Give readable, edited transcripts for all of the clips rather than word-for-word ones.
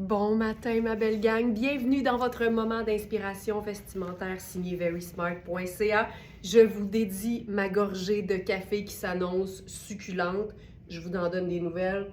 Bon matin, ma belle gang. Bienvenue dans votre moment d'inspiration vestimentaire signé verysmart.ca. Je vous dédie ma gorgée de café qui s'annonce succulente. Je vous en donne des nouvelles.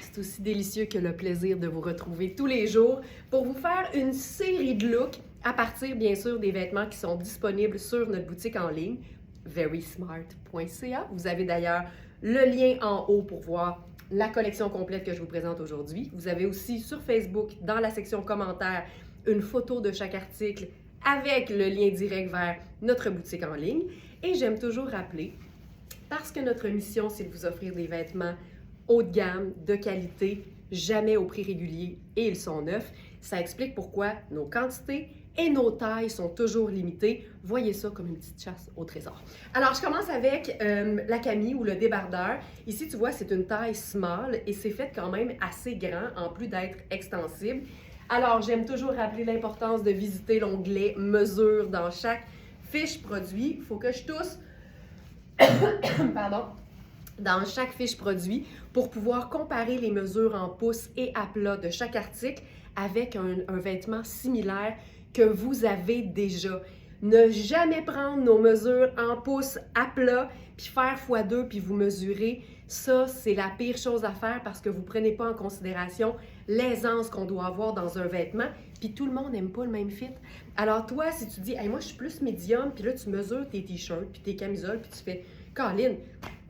C'est aussi délicieux que le plaisir de vous retrouver tous les jours pour vous faire une série de looks à partir, bien sûr, des vêtements qui sont disponibles sur notre boutique en ligne, verysmart.ca. Vous avez d'ailleurs le lien en haut pour voir la collection complète que je vous présente aujourd'hui. Vous avez aussi sur Facebook, dans la section commentaires, une photo de chaque article avec le lien direct vers notre boutique en ligne. Et j'aime toujours rappeler, parce que notre mission, c'est de vous offrir des vêtements haut de gamme, de qualité, jamais au prix régulier et ils sont neufs. Ça explique pourquoi nos quantités et nos tailles sont toujours limitées. Voyez ça comme une petite chasse au trésor. Alors, je commence avec la Camille ou le débardeur. Ici, tu vois, c'est une taille small et c'est fait quand même assez grand en plus d'être extensible. Alors, j'aime toujours rappeler l'importance de visiter l'onglet mesure dans chaque fiche produit. Il faut que je tousse. Pardon. Dans chaque fiche produit pour pouvoir comparer les mesures en pouces et à plat de chaque article avec un vêtement similaire que vous avez déjà. Ne jamais prendre nos mesures en pouces à plat puis faire x2 puis vous mesurer. Ça, c'est la pire chose à faire parce que vous ne prenez pas en considération l'aisance qu'on doit avoir dans un vêtement puis tout le monde n'aime pas le même fit. Alors toi, si tu dis hey, « moi, je suis plus médium » puis là, tu mesures tes t-shirts puis tes camisoles puis tu fais « Caroline,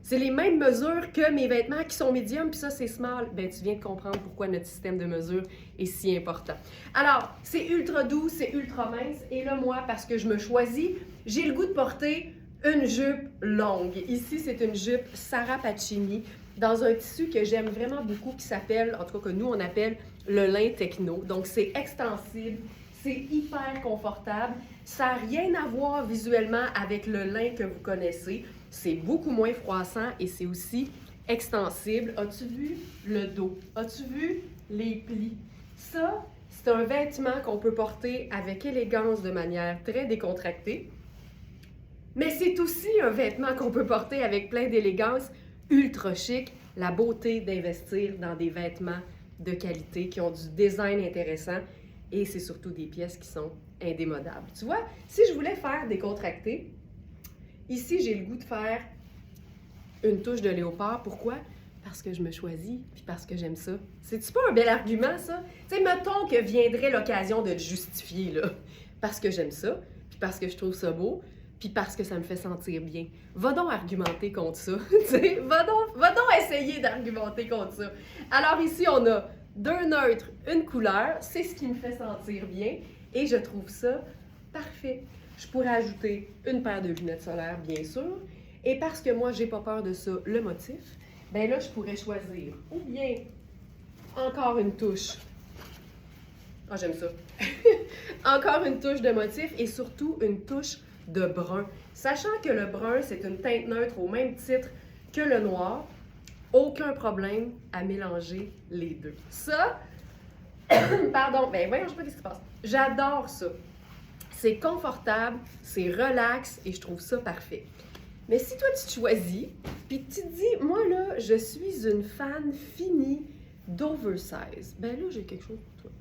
c'est les mêmes mesures que mes vêtements qui sont médiums, puis ça, c'est small. » Ben, tu viens de comprendre pourquoi notre système de mesure est si important. Alors, c'est ultra doux, c'est ultra mince. Et là, moi, parce que je me choisis, j'ai le goût de porter une jupe longue. Ici, c'est une jupe Sarah Pacini dans un tissu que j'aime vraiment beaucoup qui s'appelle, en tout cas que nous, on appelle le lin techno. Donc, c'est extensible, c'est hyper confortable. Ça n'a rien à voir visuellement avec le lin que vous connaissez. C'est beaucoup moins froissant et c'est aussi extensible. As-tu vu le dos? As-tu vu les plis? Ça, c'est un vêtement qu'on peut porter avec élégance de manière très décontractée. Mais c'est aussi un vêtement qu'on peut porter avec plein d'élégance, ultra chic. La beauté d'investir dans des vêtements de qualité qui ont du design intéressant et c'est surtout des pièces qui sont indémodables. Tu vois, si je voulais faire décontracté, ici, j'ai le goût de faire une touche de léopard. Pourquoi? Parce que je me choisis, puis parce que j'aime ça. C'est-tu pas un bel argument, ça? Tu sais, mettons que viendrait l'occasion de te justifier, là. Parce que j'aime ça, puis parce que je trouve ça beau, puis parce que ça me fait sentir bien. Va donc argumenter contre ça. Tu sais, va donc essayer d'argumenter contre ça. Alors ici, on a deux neutres, une couleur. C'est ce qui me fait sentir bien, et je trouve ça parfait. Je pourrais ajouter une paire de lunettes solaires, bien sûr. Et parce que moi, j'ai pas peur de ça, le motif, ben là, je pourrais choisir ou bien encore une touche. Ah, j'aime ça. Encore une touche de motif et surtout une touche de brun. Sachant que le brun, c'est une teinte neutre au même titre que le noir, aucun problème à mélanger les deux. Ça, pardon, ben voyons, je sais pas ce qui se passe. J'adore ça. C'est confortable, c'est relax et je trouve ça parfait. Mais si toi tu te choisis, puis tu te dis, moi là, je suis une fan finie d'oversize, ben là, j'ai quelque chose pour toi.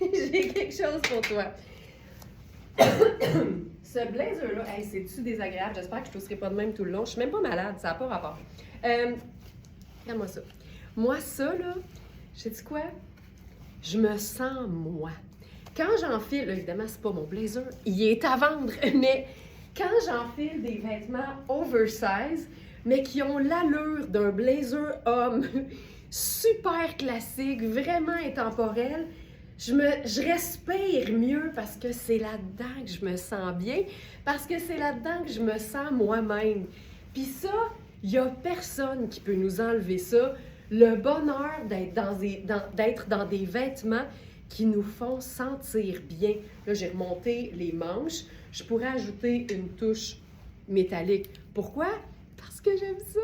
J'ai quelque chose pour toi. Ce blazer-là, hey, c'est-tu désagréable? J'espère que je ne tousserai pas de même tout le long. Je suis même pas malade, ça n'a pas rapport. Regarde-moi ça. Moi, ça, là, sais-tu quoi? Je me sens moi. Quand j'enfile, là, évidemment, c'est pas mon blazer, il est à vendre, mais quand j'enfile des vêtements oversize, mais qui ont l'allure d'un blazer homme, super classique, vraiment intemporel, je respire mieux parce que c'est là-dedans que je me sens bien, parce que c'est là-dedans que je me sens moi-même. Puis ça, il n'y a personne qui peut nous enlever ça. Le bonheur d'être dans des vêtements qui nous font sentir bien. Là, j'ai remonté les manches. Je pourrais ajouter une touche métallique. Pourquoi? Parce que j'aime ça.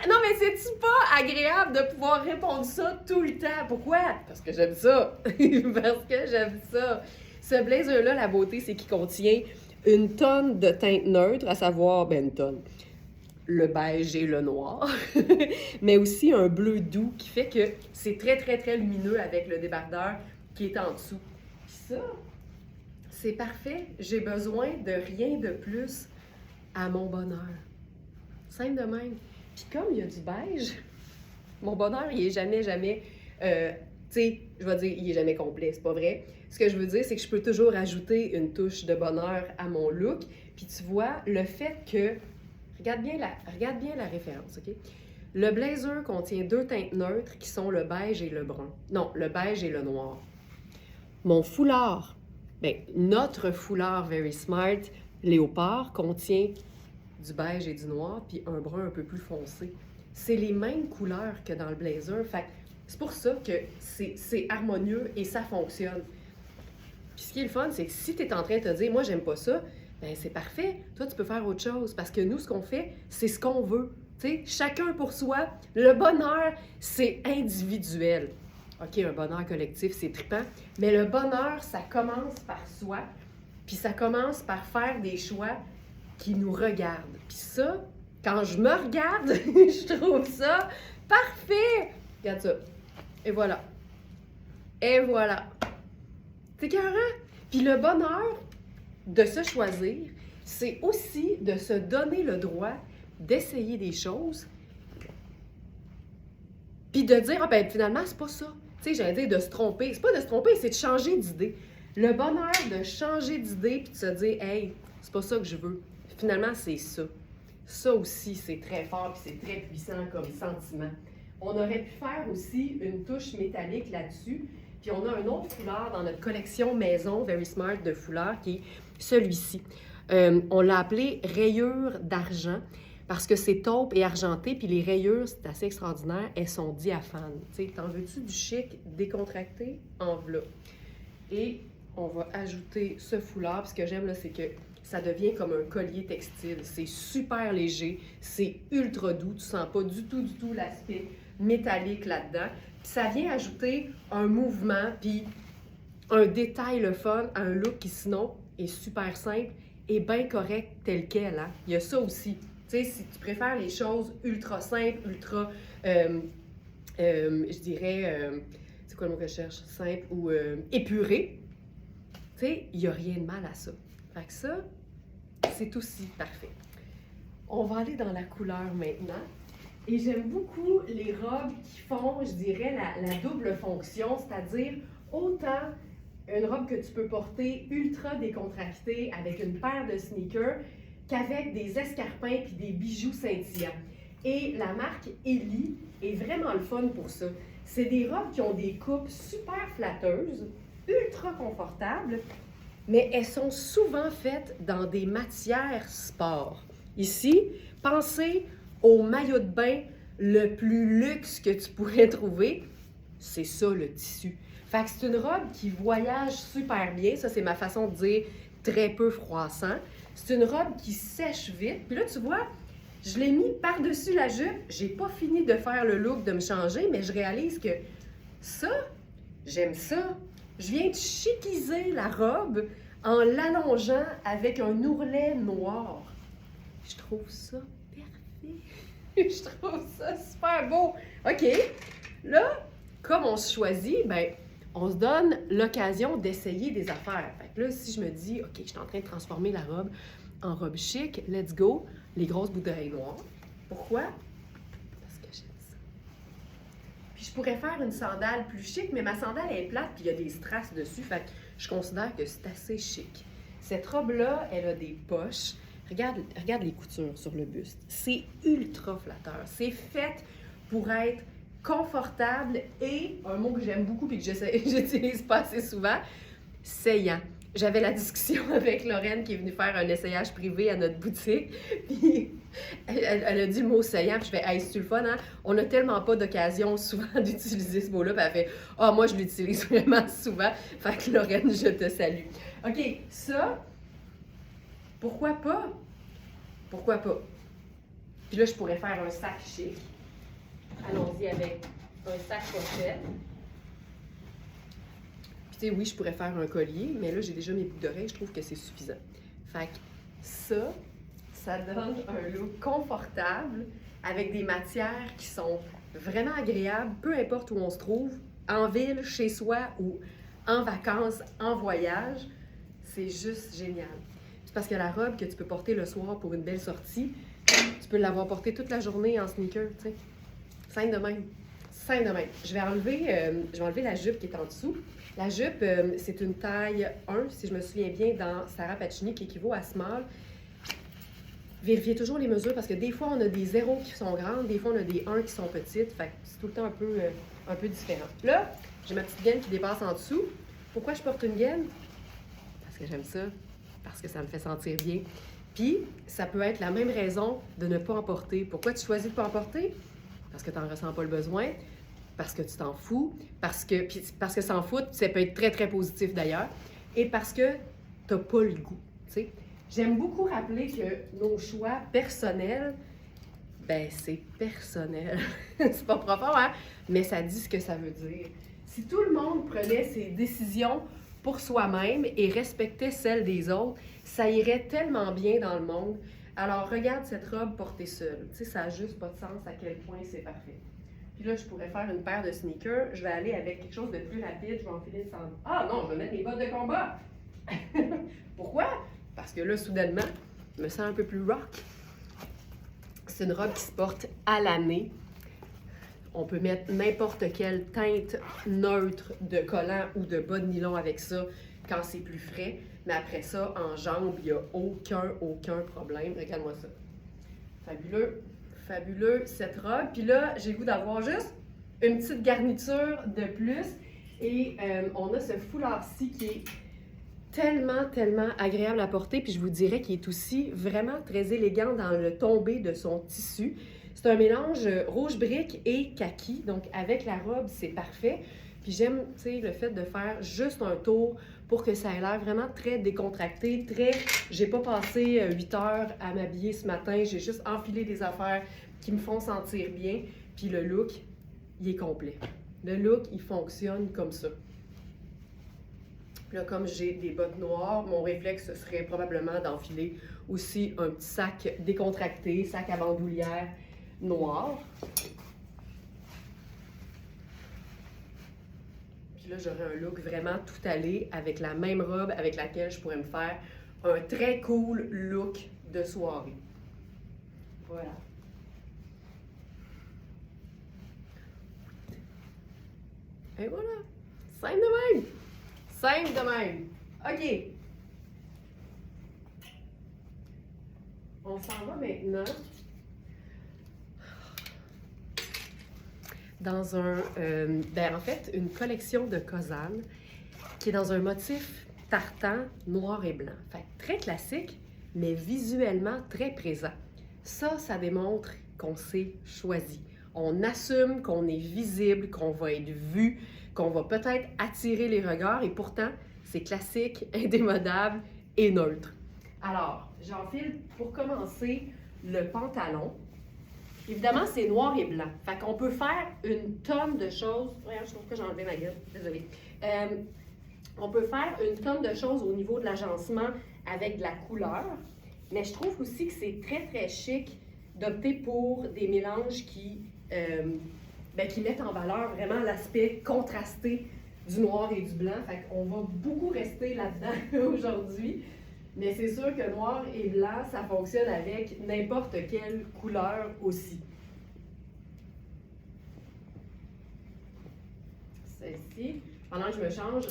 Non, mais c'est-tu pas agréable de pouvoir répondre ça tout le temps? Pourquoi? Parce que j'aime ça. Parce que j'aime ça. Ce blazer-là, la beauté, c'est qu'il contient une tonne de teintes neutres, à savoir, ben une tonne. le beige et le noir, mais aussi un bleu doux qui fait que c'est très, très, très lumineux avec le débardeur qui est en dessous. Puis ça, c'est parfait. J'ai besoin de rien de plus à mon bonheur. Simple de même. Puis comme il y a du beige, mon bonheur, il est jamais, tu sais, je vais dire, il est jamais complet, c'est pas vrai. Ce que je veux dire, c'est que je peux toujours ajouter une touche de bonheur à mon look. Puis tu vois, le fait que, regarde bien la référence, OK? Le blazer contient 2 teintes neutres qui sont le beige et le brun. Non, le beige et le noir. Mon foulard, bien, notre foulard Very Smart léopard contient du beige et du noir, puis un brun un peu plus foncé. C'est les mêmes couleurs que dans le blazer. Fait que c'est pour ça que c'est harmonieux et ça fonctionne. Puis ce qui est le fun, c'est que si tu es en train de te dire « Moi, j'aime pas ça », ben c'est parfait. Toi, tu peux faire autre chose. Parce que nous, ce qu'on fait, c'est ce qu'on veut. Tu sais, chacun pour soi. Le bonheur, c'est individuel. OK, un bonheur collectif, c'est trippant. Mais le bonheur, ça commence par soi. Puis ça commence par faire des choix qui nous regardent. Puis ça, quand je me regarde, je trouve ça parfait. Regarde ça. Et voilà. Et voilà. C'est écœurant. Puis le bonheur de se choisir, c'est aussi de se donner le droit d'essayer des choses, puis de dire, ah ben finalement, c'est pas ça. Tu sais, j'allais dire de se tromper. C'est pas de se tromper, c'est de changer d'idée. Le bonheur de changer d'idée, puis de se dire, hey, c'est pas ça que je veux. Finalement, c'est ça. Ça aussi, c'est très fort, puis c'est très puissant comme sentiment. On aurait pu faire aussi une touche métallique là-dessus. Puis on a un autre foulard dans notre collection maison Very Smart de foulards qui est celui-ci. On l'a appelé rayure d'argent parce que c'est taupe et argenté, puis les rayures, c'est assez extraordinaire, elles sont diaphanes. Tu sais, t'en veux-tu du chic décontracté? En v'là. Et on va ajouter ce foulard, puis ce que j'aime là, c'est que ça devient comme un collier textile. C'est super léger, c'est ultra doux, tu sens pas du tout l'aspect métallique là-dedans. Puis ça vient ajouter un mouvement, puis un détail le fun à un look qui sinon est super simple et bien correct tel quel. Hein? Il y a ça aussi. Tu sais, si tu préfères les choses ultra simples, ultra, je dirais, c'est quoi le mot que je cherche? Simple ou épuré, tu sais, il n'y a rien de mal à ça. Fait que ça, c'est aussi parfait. On va aller dans la couleur maintenant. Et j'aime beaucoup les robes qui font, je dirais, la double fonction, c'est-à-dire autant une robe que tu peux porter ultra décontractée avec une paire de sneakers qu'avec des escarpins puis des bijoux scintillants. Et la marque Ellie est vraiment le fun pour ça. C'est des robes qui ont des coupes super flatteuses, ultra confortables, mais elles sont souvent faites dans des matières sport. Ici, pensez au maillot de bain le plus luxe que tu pourrais trouver. C'est ça le tissu. Fait que c'est une robe qui voyage super bien. Ça, c'est ma façon de dire très peu froissant. C'est une robe qui sèche vite. Puis là, tu vois, je l'ai mis par-dessus la jupe. J'ai pas fini de faire le look, de me changer, mais je réalise que ça, j'aime ça. Je viens de chiquiser la robe en l'allongeant avec un ourlet noir. Je trouve ça parfait. Je trouve ça super beau. OK, là, comme on se choisit, ben, on se donne l'occasion d'essayer des affaires. Fait que là, si je me dis, OK, je suis en train de transformer la robe en robe chic, let's go, les grosses bouts d'oreilles noires. Pourquoi? Parce que j'aime ça. Puis je pourrais faire une sandale plus chic, mais ma sandale elle est plate, puis il y a des strass dessus, fait que je considère que c'est assez chic. Cette robe-là, elle a des poches. Regarde les coutures sur le buste. C'est ultra flatteur. C'est fait pour être confortable et, un mot que j'aime beaucoup et que j'utilise pas assez souvent, saillant. J'avais la discussion avec Lorraine qui est venue faire un essayage privé à notre boutique. Puis elle a dit le mot saillant. Puis je fais, hey, c'est-tu le fun, hein? On n'a tellement pas d'occasion souvent d'utiliser ce mot-là. Puis elle fait, ah, moi, je l'utilise vraiment souvent. Fait que Lorraine, je te salue. OK, ça, pourquoi pas? Pourquoi pas? Puis là, je pourrais faire un sac chic. Allons-y avec un sac pochette. Puis tu sais, oui, je pourrais faire un collier, mais là, j'ai déjà mes boucles d'oreilles, je trouve que c'est suffisant. Fait que ça, ça donne un look confortable avec des matières qui sont vraiment agréables, peu importe où on se trouve, en ville, chez soi ou en vacances, en voyage. C'est juste génial. C'est parce que la robe que tu peux porter le soir pour une belle sortie, tu peux l'avoir portée toute la journée en sneaker, tu sais. Simple de même. Simple de même. Je vais enlever la jupe qui est en dessous. La jupe, c'est une taille 1, si je me souviens bien, dans Sarah Pacini, qui équivaut à small. Vérifiez toujours les mesures parce que des fois, on a des 0 qui sont grandes, des fois, on a des 1 qui sont petites. Fait que c'est tout le temps un peu différent. Là, j'ai ma petite gaine qui dépasse en dessous. Pourquoi je porte une gaine? Parce que j'aime ça, parce que ça me fait sentir bien. Puis, ça peut être la même raison de ne pas en porter. Pourquoi tu choisis de ne pas en porter? Parce que tu n'en ressens pas le besoin, parce que tu t'en fous, parce que s'en foutre, ça peut être très, très positif d'ailleurs, et parce que tu n'as pas le goût, tu sais. J'aime beaucoup rappeler que nos choix personnels, ben c'est personnel. C'est pas profond, hein? Mais ça dit ce que ça veut dire. Si tout le monde prenait ses décisions pour soi-même et respectait celles des autres, ça irait tellement bien dans le monde. Alors, regarde cette robe portée seule. Tu sais, ça n'a juste pas de sens à quel point c'est parfait. Puis là, je pourrais faire une paire de sneakers. Je vais aller avec quelque chose de plus rapide. Je vais enfiler le sandal. Ah non, je vais mettre mes bottes de combat! Pourquoi? Parce que là, soudainement, je me sens un peu plus rock. C'est une robe qui se porte à l'année. On peut mettre n'importe quelle teinte neutre de collant ou de bas de nylon avec ça quand c'est plus frais. Mais après ça, en jambes, il n'y a aucun problème. Regarde-moi ça. Fabuleux, fabuleux cette robe. Puis là, j'ai le goût d'avoir juste une petite garniture de plus. Et on a ce foulard-ci qui est tellement agréable à porter. Puis je vous dirais qu'il est aussi vraiment très élégant dans le tombé de son tissu. C'est un mélange rouge brique et kaki. Donc avec la robe, c'est parfait. Puis j'aime, tu sais, le fait de faire juste un tour pour que ça ait l'air vraiment très décontracté, très... J'ai pas passé 8 heures à m'habiller ce matin, j'ai juste enfilé des affaires qui me font sentir bien. Puis le look, il est complet. Le look, il fonctionne comme ça. Là, comme j'ai des bottes noires, mon réflexe, ce serait probablement d'enfiler aussi un petit sac décontracté, sac à bandoulière noir. Puis là, j'aurais un look vraiment tout allé avec la même robe avec laquelle je pourrais me faire un très cool look de soirée. Voilà. Et voilà. Simple de même. Simple de même. OK. On s'en va maintenant dans en fait, une collection de Kozan qui est dans un motif tartan noir et blanc. Fait très classique, mais visuellement très présent. Ça démontre qu'on s'est choisi. On assume qu'on est visible, qu'on va être vu, qu'on va peut-être attirer les regards et pourtant, c'est classique, indémodable et neutre. Alors, j'enfile pour commencer le pantalon. Évidemment, c'est noir et blanc. Fait qu'on peut faire une tonne de choses. Regarde, je trouve que j'ai enlevé ma gueule. Désolée. On peut faire une tonne de choses au niveau de l'agencement avec de la couleur. Mais je trouve aussi que c'est très chic d'opter pour des mélanges qui mettent en valeur vraiment l'aspect contrasté du noir et du blanc. Fait qu'on va beaucoup rester là-dedans aujourd'hui. Mais c'est sûr que noir et blanc, ça fonctionne avec n'importe quelle couleur aussi. Celle-ci, pendant que je me change,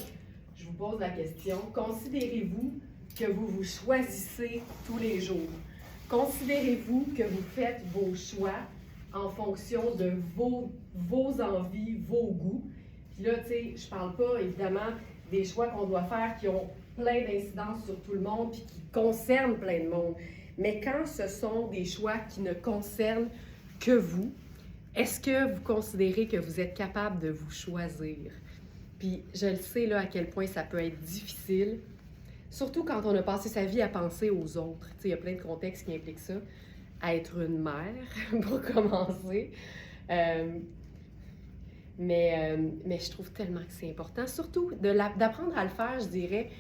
je vous pose la question. Considérez-vous que vous vous choisissez tous les jours? Considérez-vous que vous faites vos choix en fonction de vos envies, vos goûts? Puis là, tu sais, je parle pas évidemment des choix qu'on doit faire qui ont plein d'incidences sur tout le monde puis qui concernent plein de monde. Mais quand ce sont des choix qui ne concernent que vous, est-ce que vous considérez que vous êtes capable de vous choisir? Puis je le sais là à quel point ça peut être difficile, surtout quand on a passé sa vie à penser aux autres. Tu sais, il y a plein de contextes qui impliquent ça. À être une mère, pour commencer. Mais je trouve tellement que c'est important, surtout d'apprendre à le faire, je dirais,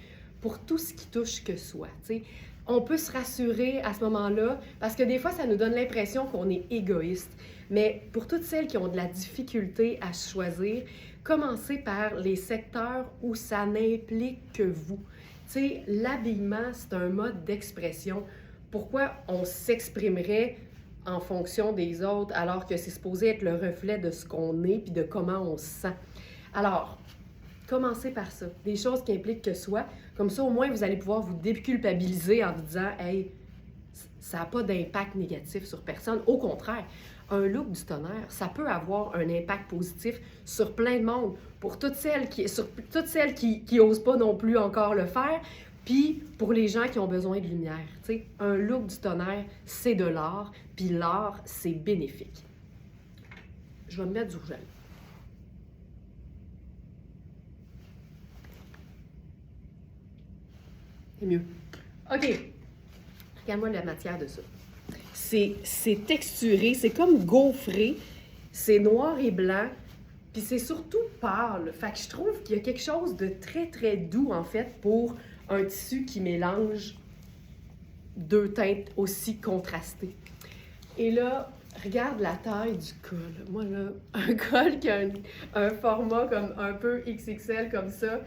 pour tout ce qui touche que soi. Tu sais, On peut se rassurer à ce moment-là, parce que des fois, ça nous donne l'impression qu'on est égoïste. Mais pour toutes celles qui ont de la difficulté à choisir, commencez par les secteurs où ça n'implique que vous. Tu sais, l'habillement, c'est un mode d'expression. Pourquoi on s'exprimerait en fonction des autres alors que c'est supposé être le reflet de ce qu'on est puis de comment on se sent? Alors, commencez par ça. Des choses qui impliquent que soi. Comme ça, au moins, vous allez pouvoir vous déculpabiliser en vous disant « Hey, ça n'a pas d'impact négatif sur personne. » Au contraire, un look du tonnerre, ça peut avoir un impact positif sur plein de monde. Pour toutes celles qui osent pas non plus encore le faire, puis pour les gens qui ont besoin de lumière. Tu sais, un look du tonnerre, c'est de l'art, puis l'art, c'est bénéfique. Je vais me mettre du rouge à lèvres. C'est mieux. OK. Regarde-moi la matière de ça. C'est texturé, c'est comme gaufré, c'est noir et blanc, puis c'est surtout pâle. Fait que je trouve qu'il y a quelque chose de très, très doux, en fait, pour un tissu qui mélange deux teintes aussi contrastées. Et là, regarde la taille du col. Moi, là, un col qui a un format comme un peu XXL comme ça,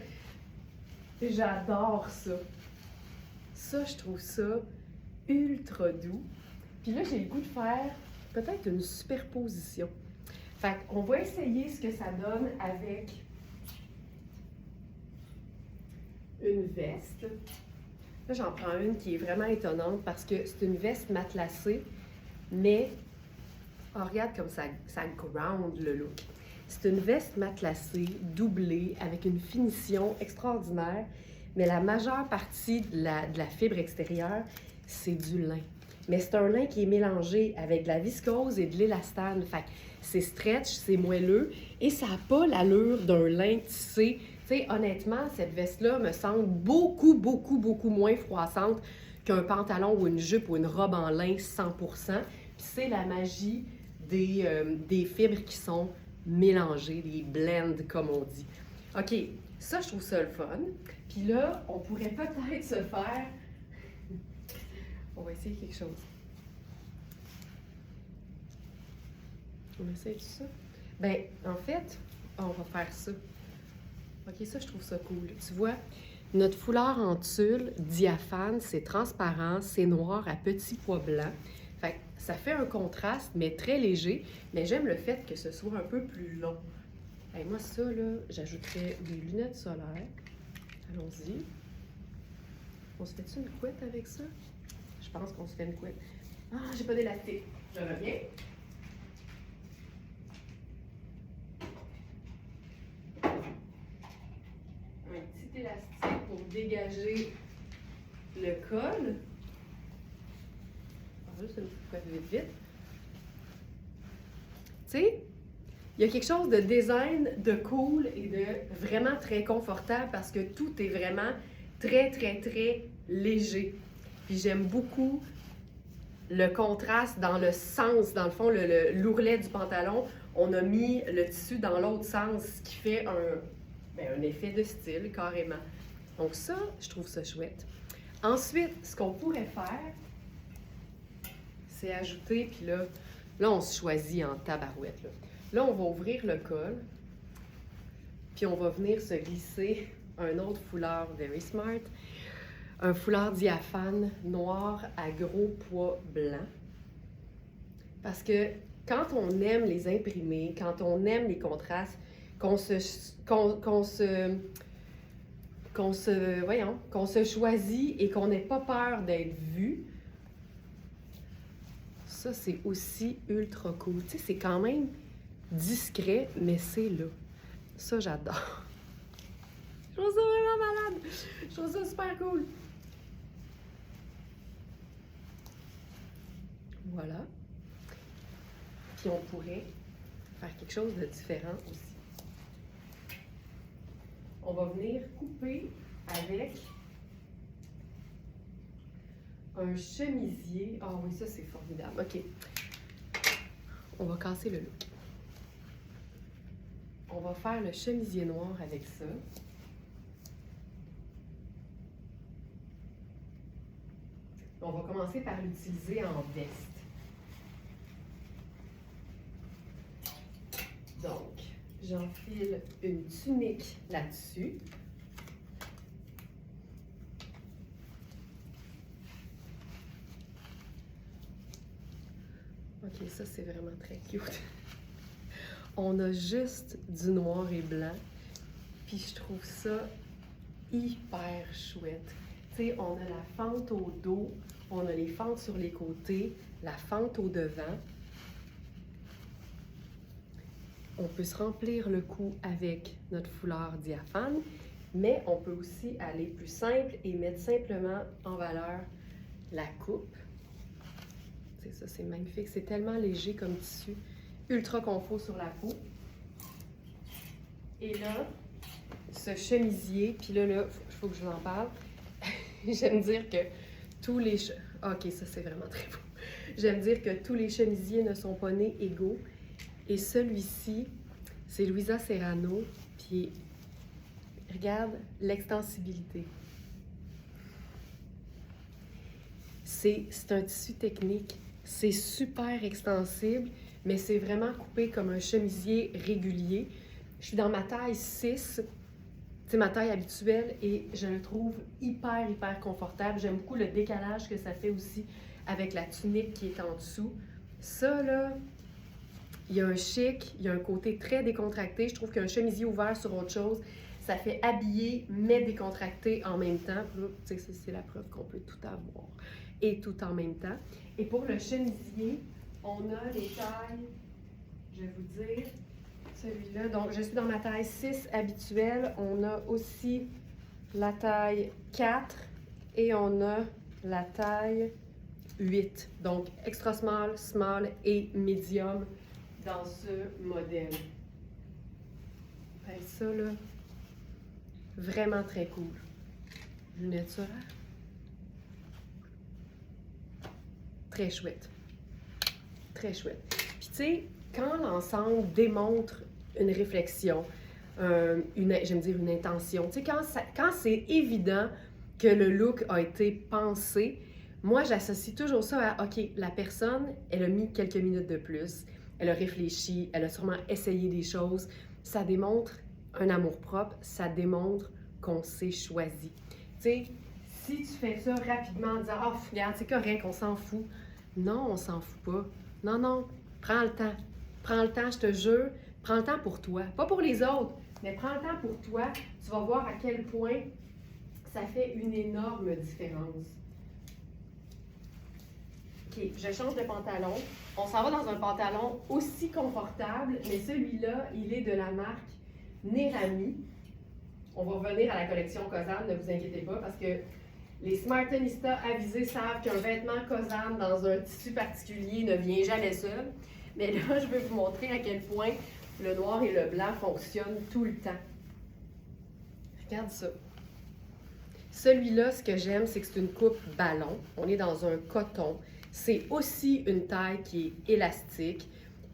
j'adore ça. Ça, je trouve ça ultra doux. Puis là, j'ai le goût de faire peut-être une superposition. Fait qu'on va essayer ce que ça donne avec une veste. Là, j'en prends une qui est vraiment étonnante parce que c'est une veste matelassée, mais oh, regarde comme ça ground le look. C'est une veste matelassée, doublée, avec une finition extraordinaire, mais la majeure partie de la fibre extérieure, c'est du lin. Mais c'est un lin qui est mélangé avec de la viscose et de l'élastane. Fait que c'est stretch, c'est moelleux et ça n'a pas l'allure d'un lin tissé. Tu sais, honnêtement, cette veste-là me semble beaucoup, beaucoup, beaucoup moins froissante qu'un pantalon ou une jupe ou une robe en lin 100%. Puis c'est la magie des fibres qui sont mélangées, des blends, comme on dit. OK, ça, je trouve ça le fun. Puis là, on pourrait peut-être se faire... On va essayer quelque chose. On essaye tout ça? Ben, en fait, on va faire ça. OK, ça, je trouve ça cool. Tu vois, notre foulard en tulle diaphane, c'est transparent, c'est noir à petits pois blancs. Fait que ça fait un contraste, mais très léger. Mais j'aime le fait que ce soit un peu plus long. Et moi, ça, là, j'ajouterais des lunettes solaires. Allons-y. On se fait-tu une couette avec ça? Je pense qu'on se fait une couette. Ah, j'ai pas d'élastique. Je reviens. Un petit élastique pour dégager le col. Juste une petite couette vite, vite. Tu sais, il y a quelque chose de design, de cool et de vraiment très confortable parce que tout est vraiment très, très, très léger. Puis j'aime beaucoup le contraste dans le sens, dans le fond, l'ourlet du pantalon. On a mis le tissu dans l'autre sens, ce qui fait un effet de style, carrément. Donc ça, je trouve ça chouette. Ensuite, ce qu'on pourrait faire, c'est ajouter, puis là, on se choisit en tabarouette. Là, on va ouvrir le col, puis on va venir se glisser un autre foulard Very Smart. Un foulard diaphane noir à gros pois blanc. Parce que quand on aime les imprimés, quand on aime les contrastes, qu'on se choisit et qu'on n'ait pas peur d'être vu, ça, c'est aussi ultra cool. Tu sais, c'est quand même discret, mais c'est là. Ça, j'adore. Je trouve ça vraiment malade. Je trouve ça super cool. Voilà. Puis on pourrait faire quelque chose de différent aussi. On va venir couper avec un chemisier. Ah oui, ça c'est formidable. OK. On va casser le look. On va faire le chemisier noir avec ça. On va commencer par l'utiliser en veste. Donc, j'enfile une tunique là-dessus. Ok, ça c'est vraiment très cute. On a juste du noir et blanc, puis je trouve ça hyper chouette. Tu sais, on a la fente au dos, on a les fentes sur les côtés, la fente au devant. On peut se remplir le cou avec notre foulard diaphane, mais on peut aussi aller plus simple et mettre simplement en valeur la coupe. C'est ça, c'est magnifique. C'est tellement léger comme tissu, ultra confort sur la peau. Et là, ce chemisier, puis là, il faut que je vous en parle. J'aime dire que tous les... Ok, ça c'est vraiment très beau. J'aime dire que tous les chemisiers ne sont pas nés égaux. Et celui-ci, c'est Louisa Serrano. Puis, regarde l'extensibilité. C'est un tissu technique. C'est super extensible, mais c'est vraiment coupé comme un chemisier régulier. Je suis dans ma taille 6, c'est ma taille habituelle, et je le trouve hyper, hyper confortable. J'aime beaucoup le décalage que ça fait aussi avec la tunique qui est en dessous. Ça, là, il y a un chic, il y a un côté très décontracté. Je trouve qu'un chemisier ouvert sur autre chose, ça fait habiller, mais décontracté en même temps. Tu sais, c'est la preuve qu'on peut tout avoir et tout en même temps. Et pour le chemisier, on a les tailles, je vais vous dire, celui-là. Donc, je suis dans ma taille 6 habituelle. On a aussi la taille 4 et on a la taille 8. Donc, extra small, small et medium dans ce modèle. Ben, ça, là, vraiment très cool. Lunettes solaires. Très chouette. Très chouette. Puis, tu sais, quand l'ensemble démontre une réflexion, j'aime dire une intention, tu sais, quand c'est évident que le look a été pensé, moi, j'associe toujours ça à, OK, la personne, elle a mis quelques minutes de plus, elle a réfléchi, elle a sûrement essayé des choses. Ça démontre un amour-propre, ça démontre qu'on s'est choisi. Tu sais, si tu fais ça rapidement en disant « Ah, oh, regarde, c'est correct, on s'en fout », non, on s'en fout pas. Non, non, prends le temps. Prends le temps, je te jure. Prends le temps pour toi. Pas pour les autres, mais prends le temps pour toi. Tu vas voir à quel point ça fait une énorme différence. OK, je change de pantalon. On s'en va dans un pantalon aussi confortable, mais celui-là, il est de la marque Nerami. On va revenir à la collection Cosane, ne vous inquiétez pas, parce que les Smartanistas avisés savent qu'un vêtement Cosane dans un tissu particulier ne vient jamais seul. Mais là, je vais vous montrer à quel point le noir et le blanc fonctionnent tout le temps. Regarde ça. Celui-là, ce que j'aime, c'est que c'est une coupe ballon. On est dans un coton. C'est aussi une taille qui est élastique.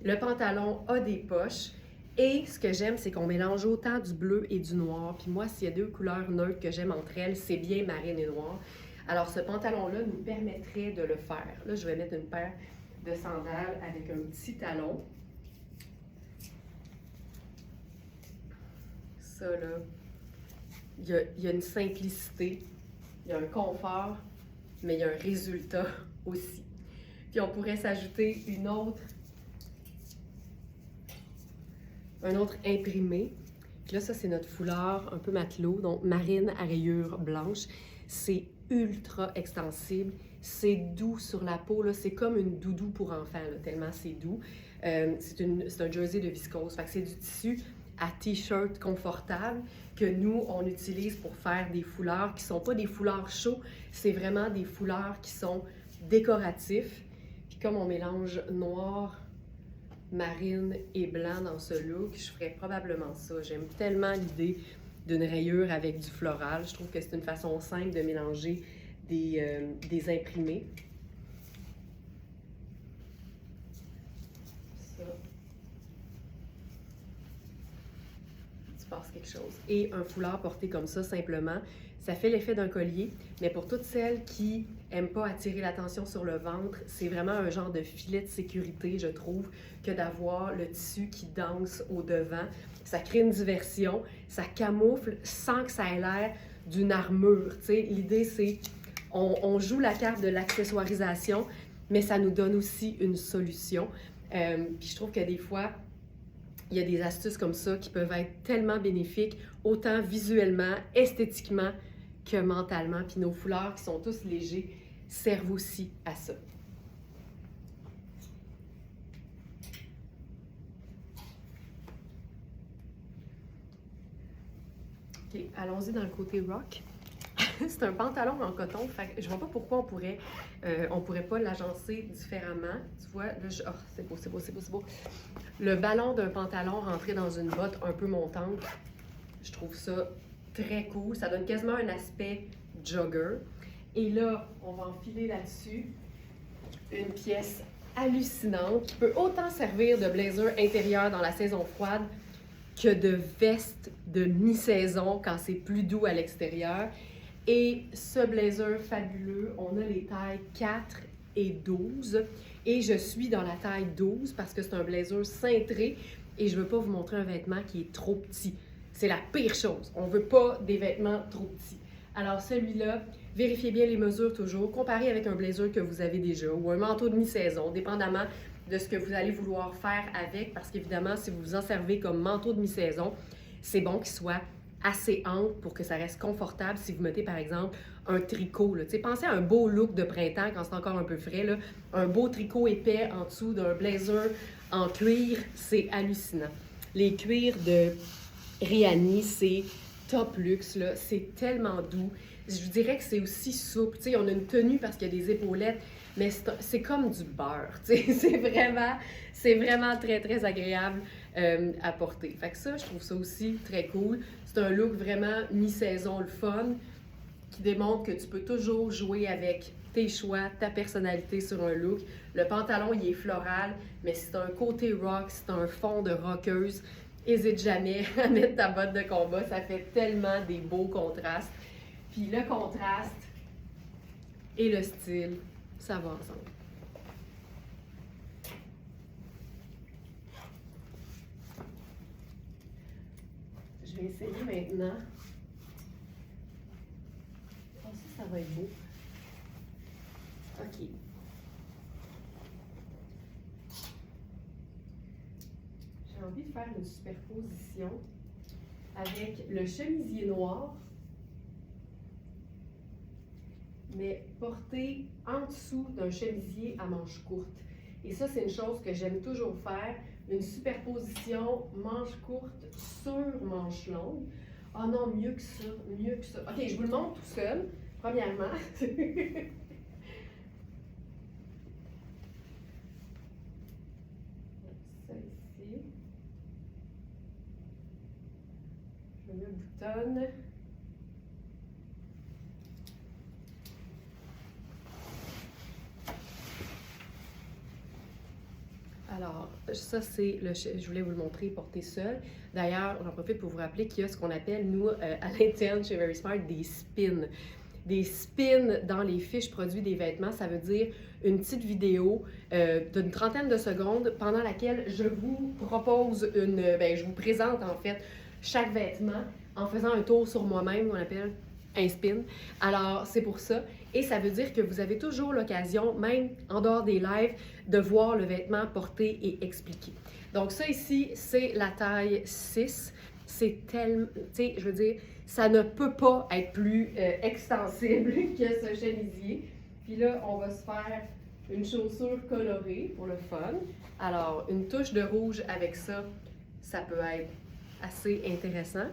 Le pantalon a des poches. Et ce que j'aime, c'est qu'on mélange autant du bleu et du noir. Puis moi, s'il y a deux couleurs neutres que j'aime entre elles, c'est bien marine et noir. Alors, ce pantalon-là nous permettrait de le faire. Là, je vais mettre une paire de sandales avec un petit talon. Ça, là, il y a une simplicité, il y a un confort, mais il y a un résultat aussi. Puis on pourrait s'ajouter un autre imprimé. Puis là, ça, c'est notre foulard un peu matelot, donc marine à rayures blanches. C'est ultra extensible. C'est doux sur la peau, là. C'est comme une doudou pour enfants, là, tellement c'est doux. C'est un jersey de viscose. Fait que c'est du tissu à t-shirt confortable que nous, on utilise pour faire des foulards qui ne sont pas des foulards chauds. C'est vraiment des foulards qui sont décoratifs. Puis comme on mélange noir, marine et blanc dans ce look, je ferais probablement ça. J'aime tellement l'idée d'une rayure avec du floral. Je trouve que c'est une façon simple de mélanger des imprimés. Ça. tu passes quelque chose. Et un foulard porté comme ça, simplement, ça fait l'effet d'un collier, mais pour toutes celles qui n'aiment pas attirer l'attention sur le ventre, c'est vraiment un genre de filet de sécurité, je trouve, que d'avoir le tissu qui danse au devant. Ça crée une diversion, ça camoufle sans que ça ait l'air d'une armure. L'idée, c'est on joue la carte de l'accessoirisation, mais ça nous donne aussi une solution. Puis je trouve que des fois, il y a des astuces comme ça qui peuvent être tellement bénéfiques, autant visuellement, esthétiquement que mentalement. Puis nos foulards qui sont tous légers servent aussi à ça. OK, allons-y dans le côté rock. C'est un pantalon en coton, fait que je vois pas pourquoi on pourrait pas l'agencer différemment. Tu vois, là, oh, c'est beau, c'est beau, c'est beau, c'est beau. Le ballon d'un pantalon rentré dans une botte un peu montante, je trouve ça très cool. Ça donne quasiment un aspect jogger. Et là, on va enfiler là-dessus une pièce hallucinante qui peut autant servir de blazer intérieur dans la saison froide que de veste de mi-saison quand c'est plus doux à l'extérieur. Et ce blazer fabuleux, on a les tailles 4 et 12. Et je suis dans la taille 12 parce que c'est un blazer cintré et je veux pas vous montrer un vêtement qui est trop petit. C'est la pire chose. On veut pas des vêtements trop petits. Alors celui-là, vérifiez bien les mesures toujours. Comparez avec un blazer que vous avez déjà ou un manteau de mi-saison, dépendamment de ce que vous allez vouloir faire avec. Parce qu'évidemment, si vous vous en servez comme manteau de mi-saison, c'est bon qu'il soit assez ample pour que ça reste confortable si vous mettez par exemple un tricot. Là. Pensez à un beau look de printemps quand c'est encore un peu frais. Là. Un beau tricot épais en dessous d'un blazer en cuir, c'est hallucinant. Les cuirs de Rihanni, c'est top luxe. Là. C'est tellement doux. Je vous dirais que c'est aussi souple. On a une tenue parce qu'il y a des épaulettes, mais c'est comme du beurre. C'est vraiment très, très agréable à porter. Fait que ça, je trouve ça aussi très cool. C'est un look vraiment mi-saison, le fun, qui démontre que tu peux toujours jouer avec tes choix, ta personnalité sur un look. Le pantalon, il est floral, mais c'est un côté rock, c'est un fond de rockeuse. Hésite jamais à mettre ta botte de combat, ça fait tellement des beaux contrastes. Puis le contraste et le style, ça va ensemble. Je vais essayer maintenant. Je pense que ça va être beau. OK. J'ai envie de faire une superposition avec le chemisier noir, mais porté en dessous d'un chemisier à manches courtes. Et ça, c'est une chose que j'aime toujours faire, une superposition manche courte sur manche longue. Ah non, mieux que ça, mieux que ça. OK, je vous le montre tout seul, premièrement. Ça ici. Je me boutonne. Alors, ça, c'est je voulais vous le montrer porté seul. D'ailleurs, on en profite pour vous rappeler qu'il y a ce qu'on appelle, nous, à l'interne chez Very Smart, des spins. Des spins dans les fiches produits des vêtements, ça veut dire une petite vidéo d'une trentaine de secondes pendant laquelle je vous propose je vous présente en fait chaque vêtement en faisant un tour sur moi-même, qu'on appelle un spin. Alors, c'est pour ça. Et ça veut dire que vous avez toujours l'occasion, même en dehors des lives, de voir le vêtement porté et expliqué. Donc ça ici, c'est la taille 6. C'est tellement, tu sais, je veux dire, ça ne peut pas être plus extensible que ce chemisier. Puis là, on va se faire une chaussure colorée pour le fun. Alors, une touche de rouge avec ça, ça peut être assez intéressant.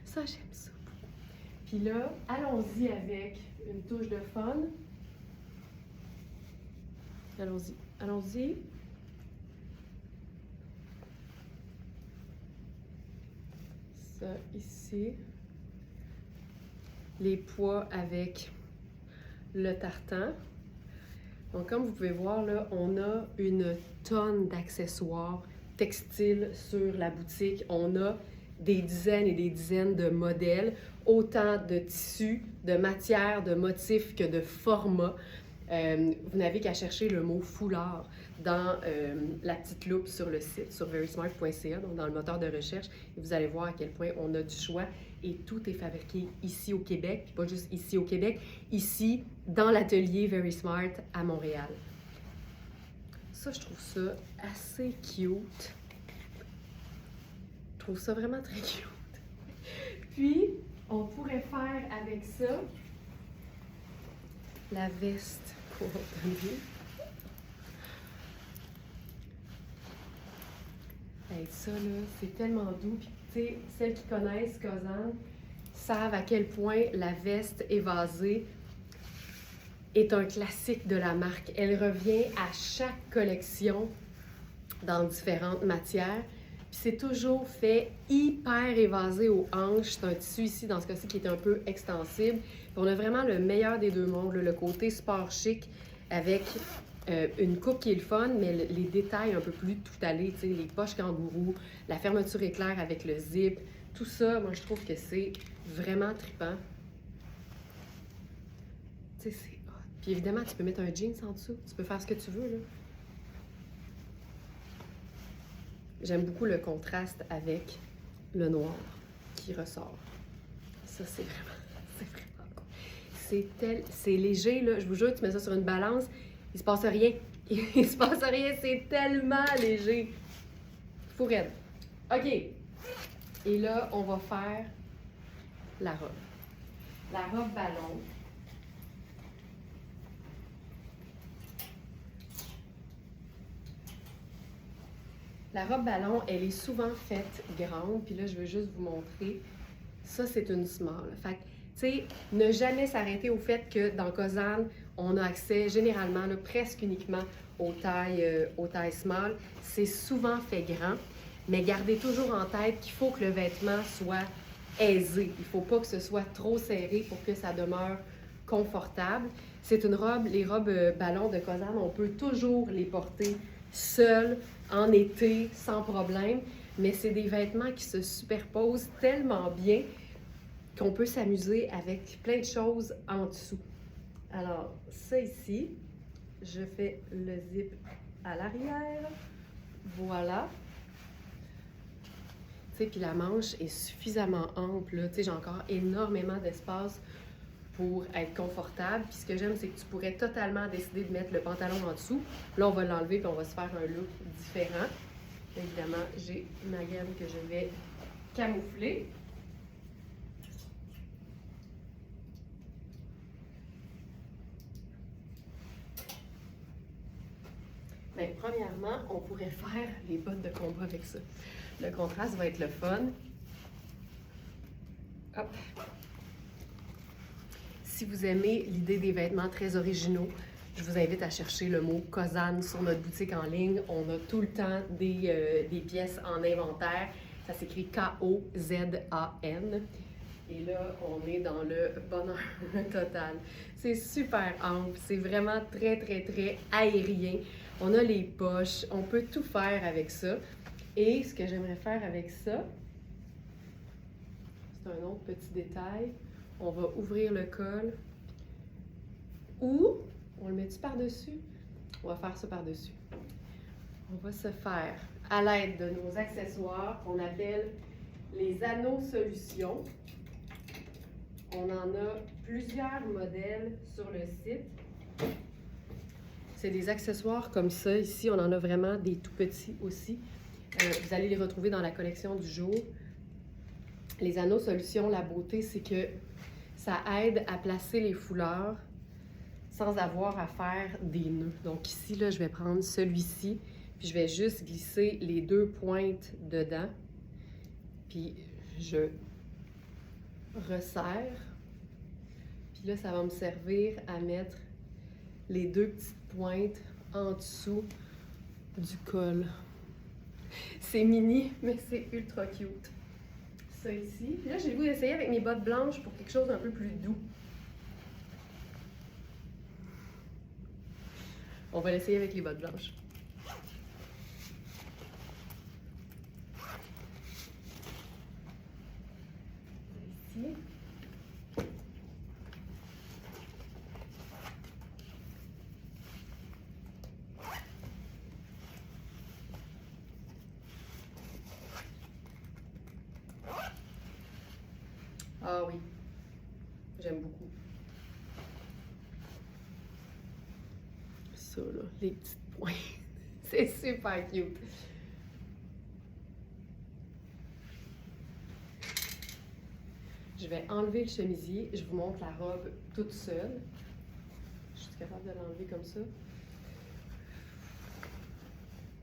Ça, j'aime ça. Puis là, allons-y avec une touche de fun. Allons-y, allons-y. Ça ici. Les pois avec le tartan. Donc, comme vous pouvez voir, là, on a une tonne d'accessoires textiles sur la boutique. On a des dizaines et des dizaines de modèles, autant de tissus, de matières, de motifs que de formats. Vous n'avez qu'à chercher le mot foulard dans la petite loupe sur le site, sur verysmart.ca, donc dans le moteur de recherche, et vous allez voir à quel point on a du choix et tout est fabriqué ici au Québec, puis pas juste ici au Québec, ici dans l'atelier Verysmart à Montréal. Ça, je trouve ça assez cute. Je trouve ça vraiment très cute. Puis, on pourrait faire avec ça la veste coordonnée. Hey, ça, là, c'est tellement doux. Puis, tu sais, celles qui connaissent Cosane savent à quel point la veste évasée est un classique de la marque. Elle revient à chaque collection dans différentes matières. Puis c'est toujours fait hyper évasé aux hanches. C'est un tissu ici, dans ce cas-ci, qui est un peu extensible. Puis on a vraiment le meilleur des deux mondes, le côté sport chic avec une coupe qui est le fun, mais les détails un peu plus tout allés, tu sais, les poches kangourou, la fermeture éclair avec le zip, tout ça, moi je trouve que c'est vraiment trippant. Tu sais, c'est hot. Puis évidemment, tu peux mettre un jeans en dessous, tu peux faire ce que tu veux, là. J'aime beaucoup le contraste avec le noir qui ressort. Ça, c'est vraiment cool. C'est léger, là. Je vous jure, tu mets ça sur une balance, il se passe rien. Il se passe rien, c'est tellement léger. Fou raide. OK. Et là, on va faire la robe. La robe ballon. La robe ballon, elle est souvent faite grande, puis là, je veux juste vous montrer. Ça, c'est une small. Fait que, tu sais, ne jamais s'arrêter au fait que dans Cosane, on a accès généralement, là, presque uniquement aux tailles small. C'est souvent fait grand, mais gardez toujours en tête qu'il faut que le vêtement soit aisé. Il ne faut pas que ce soit trop serré pour que ça demeure confortable. C'est une robe, les robes ballon de Cosane, on peut toujours les porter seules, en été, sans problème, mais c'est des vêtements qui se superposent tellement bien qu'on peut s'amuser avec plein de choses en dessous. Alors, ça ici, je fais le zip à l'arrière. Voilà. Tu sais, puis la manche est suffisamment ample. Tu sais, j'ai encore énormément d'espace pour être confortable. Puis ce que j'aime, c'est que tu pourrais totalement décider de mettre le pantalon en dessous. Là, on va l'enlever puis on va se faire un look différent. Évidemment, j'ai ma gamme que je vais camoufler. Bien, premièrement, on pourrait faire les bottes de combat avec ça. Le contraste va être le fun. Hop! Si vous aimez l'idée des vêtements très originaux, je vous invite à chercher le mot Cosane sur notre boutique en ligne. On a tout le temps des pièces en inventaire. Ça s'écrit K-O-Z-A-N. Et là, on est dans le bonheur total. C'est super ample, c'est vraiment très, très, très aérien. On a les poches, on peut tout faire avec ça. Et ce que j'aimerais faire avec ça, c'est un autre petit détail. On va ouvrir le col ou on le met-tu par-dessus? On va faire ça par-dessus. On va se faire à l'aide de nos accessoires qu'on appelle les anneaux solutions. On en a plusieurs modèles sur le site. C'est des accessoires comme ça. Ici, on en a vraiment des tout petits aussi. Vous allez les retrouver dans la collection du jour. Les anneaux solutions, la beauté, c'est que ça aide à placer les foulards sans avoir à faire des nœuds. Donc ici, là, je vais prendre celui-ci, puis je vais juste glisser les deux pointes dedans. Puis je resserre. Puis là, ça va me servir à mettre les deux petites pointes en dessous du col. C'est mini, mais c'est ultra cute. Ça ici. Puis là, j'ai le goût d'essayer avec mes bottes blanches pour quelque chose d'un peu plus doux. On va l'essayer avec les bottes blanches. ici. Ah oui, j'aime beaucoup. Ça, là, les petites pointes. C'est super cute. Je vais enlever le chemisier. Je vous montre la robe toute seule. Je suis capable de l'enlever comme ça.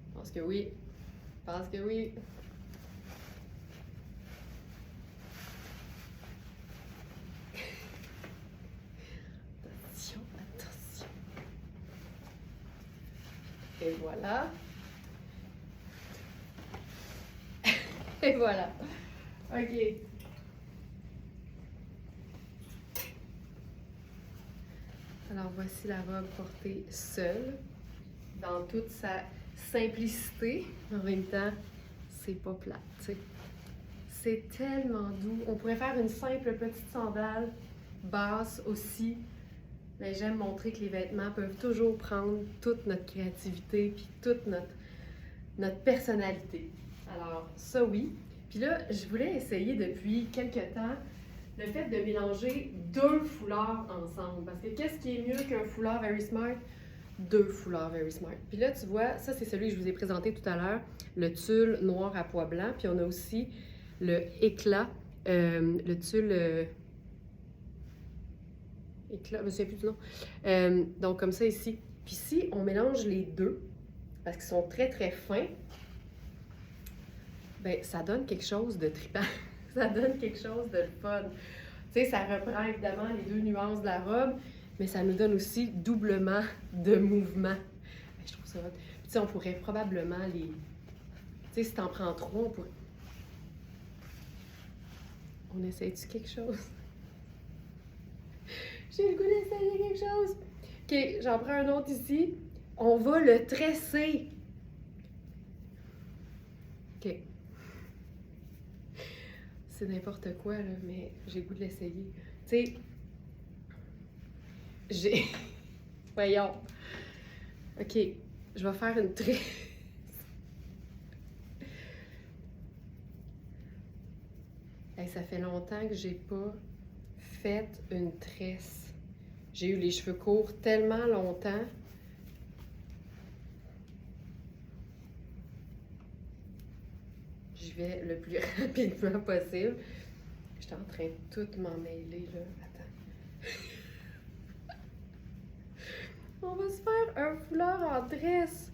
Je pense que oui. Je pense que oui. Attention, attention. Et voilà. Et voilà. OK. Alors voici la robe portée seule, dans toute sa simplicité. En même temps, c'est pas plate, tu sais. C'est tellement doux. On pourrait faire une simple petite sandale basse aussi. Mais j'aime montrer que les vêtements peuvent toujours prendre toute notre créativité puis toute notre personnalité. Alors, ça oui. Puis là, je voulais essayer depuis quelques temps le fait de mélanger deux foulards ensemble. Parce que qu'est-ce qui est mieux qu'un foulard Very Smart? Deux foulards Very Smart. Puis là, tu vois, ça c'est celui que je vous ai présenté tout à l'heure, le tulle noir à pois blanc. Puis on a aussi le éclat, le tulle éclat, je ne me souviens plus du nom. Donc comme ça ici. Puis si on mélange les deux, parce qu'ils sont très très fins, ben ça donne quelque chose de trippant. Ça donne quelque chose de fun. Tu sais, ça reprend évidemment les deux nuances de la robe, mais ça nous donne aussi doublement de mouvement. Je trouve ça hot. Puis tu sais, on pourrait probablement les... Tu sais, si t'en prends trois, on pourrait... On essaie-tu quelque chose? J'ai le goût d'essayer quelque chose. OK, j'en prends un autre ici. On va le tresser. OK. C'est n'importe quoi, là, mais j'ai le goût de l'essayer. Tu sais, j'ai... Voyons. OK, je vais faire une tresse. Hey, ça fait longtemps que j'ai pas fait une tresse. J'ai eu les cheveux courts tellement longtemps. Je vais le plus rapidement possible. J'étais en train de tout m'en mêler, là. Attends. On va se faire un foulard en tresse.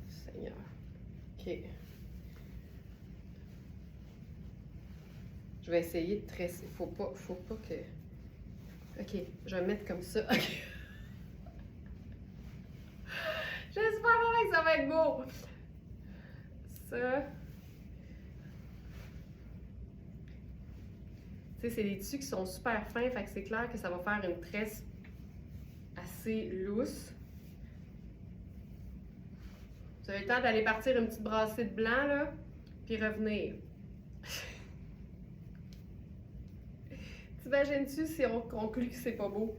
Seigneur. OK. Je vais essayer de tresser. Faut pas que... OK, je vais mettre comme ça. OK. J'espère vraiment que ça va être beau. Ça. Tu sais, c'est des tissus qui sont super fins, fait que c'est clair que ça va faire une tresse assez lousse. Vous avez le temps d'aller partir une petite brassée de blanc, là, puis revenir. T'imagines-tu si on conclut que c'est pas beau?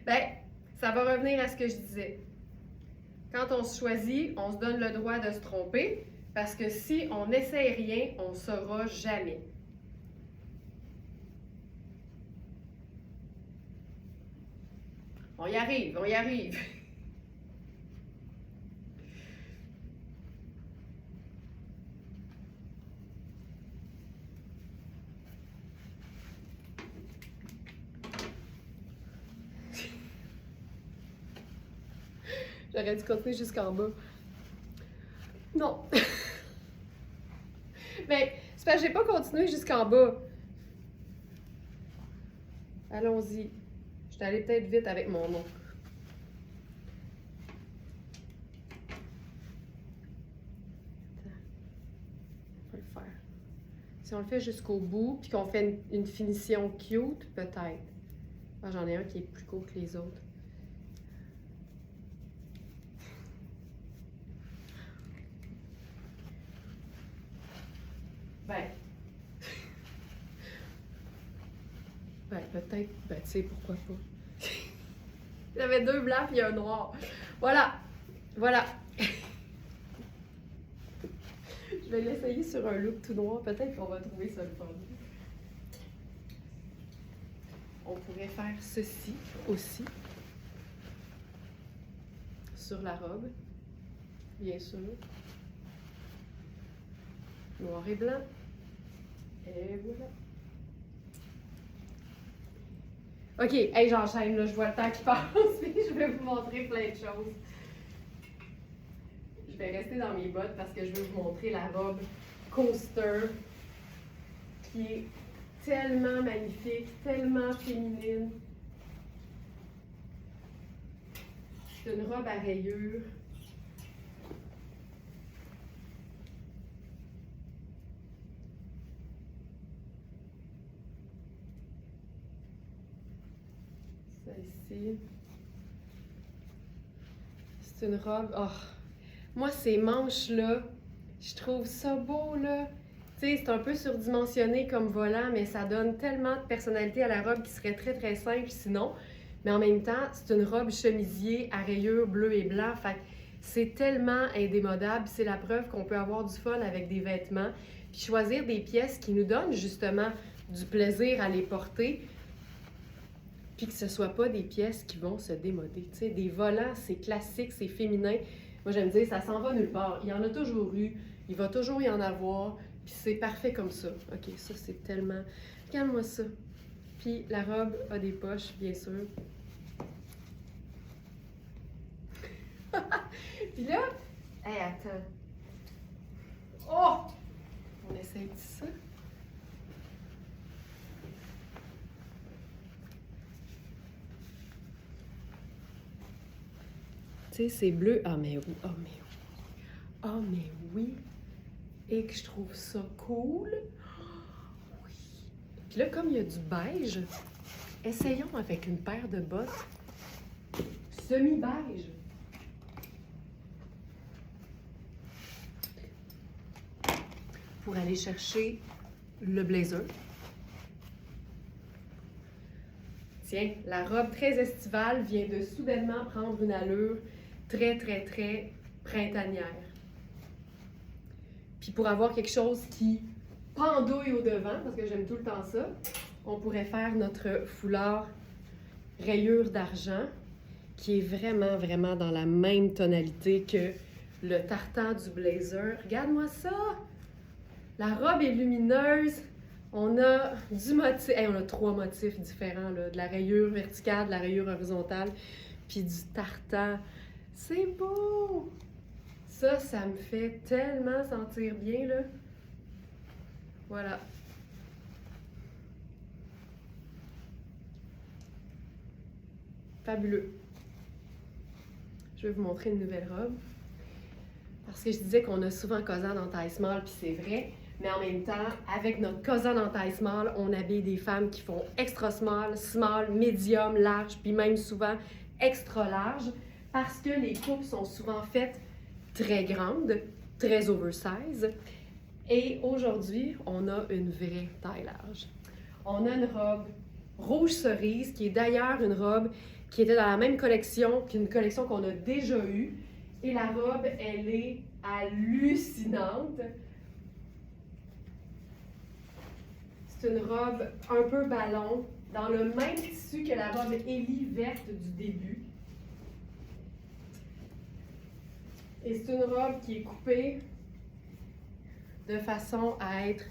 Ben, ça va revenir à ce que je disais. Quand on se choisit, on se donne le droit de se tromper, parce que si on n'essaye rien, on ne saura jamais. On y arrive, on y arrive. J'aurais dû continuer jusqu'en bas. Non. Mais c'est parce que j'ai pas continué jusqu'en bas. Allons-y. Je suis allée peut-être vite avec mon nom. On va le faire. Si on le fait jusqu'au bout, puis qu'on fait une finition cute, peut-être. Ah, j'en ai un qui est plus court que les autres. Ben, peut-être, tu sais, pourquoi pas. J'avais 2 blancs puis un noir. Voilà, voilà. Je vais l'essayer sur un look tout noir. Peut-être qu'on va trouver ça le fun. On pourrait faire ceci aussi sur la robe, bien sûr. Noir et blanc. Et voilà. OK, hey, j'enchaîne, là, je vois le temps qui passe, puis je vais vous montrer plein de choses. Je vais rester dans mes bottes parce que je veux vous montrer la robe coaster qui est tellement magnifique, tellement féminine. C'est une robe à rayures. Celle-ci. C'est une robe. Oh, moi, ces manches-là, je trouve ça beau, là. Tu sais, c'est un peu surdimensionné comme volant, mais ça donne tellement de personnalité à la robe qui serait très, très simple sinon. Mais en même temps, c'est une robe chemisier à rayures bleues et blancs. Fait que c'est tellement indémodable. C'est la preuve qu'on peut avoir du fun avec des vêtements. Puis choisir des pièces qui nous donnent justement du plaisir à les porter. Puis que ce ne soit pas des pièces qui vont se démoder. Tu sais, des volants, c'est classique, c'est féminin. Moi, j'aime dire, ça s'en va nulle part. Il y en a toujours eu, il va toujours y en avoir, puis c'est parfait comme ça. OK, ça, c'est tellement... Regarde-moi ça. Puis la robe a des poches, bien sûr. Puis là... Hey, attends. Oh! On essaie de ça. Tu sais, c'est bleu. Ah, mais oui. Ah, mais oui. Ah, mais oui. Et que je trouve ça cool. Oui. Puis là, comme il y a du beige, essayons avec une paire de bottes semi-beige. Pour aller chercher le blazer. Tiens, la robe très estivale vient de soudainement prendre une allure très, très, très printanière. Puis pour avoir quelque chose qui pendouille au devant, parce que j'aime tout le temps ça, on pourrait faire notre foulard rayure d'argent, qui est vraiment, vraiment dans la même tonalité que le tartan du blazer. Regarde-moi ça! La robe est lumineuse. On a du motif. Hey, on a 3 motifs différents, là, de la rayure verticale, de la rayure horizontale, puis du tartan. C'est beau! Ça me fait tellement sentir bien, là. Voilà. Fabuleux. Je vais vous montrer une nouvelle robe. Parce que je disais qu'on a souvent Cosan en taille small, puis c'est vrai. Mais en même temps, avec notre Cosan en taille small, on habille des femmes qui font extra small, medium, large, puis même souvent extra large, parce que les coupes sont souvent faites très grandes, très oversize. Et aujourd'hui, on a une vraie taille large. On a une robe rouge cerise, qui est d'ailleurs une robe qui était dans la même collection qu'une collection qu'on a déjà eue. Et la robe, elle est hallucinante. C'est une robe un peu ballon, dans le même tissu que la robe Ellie verte du début. Et c'est une robe qui est coupée de façon à être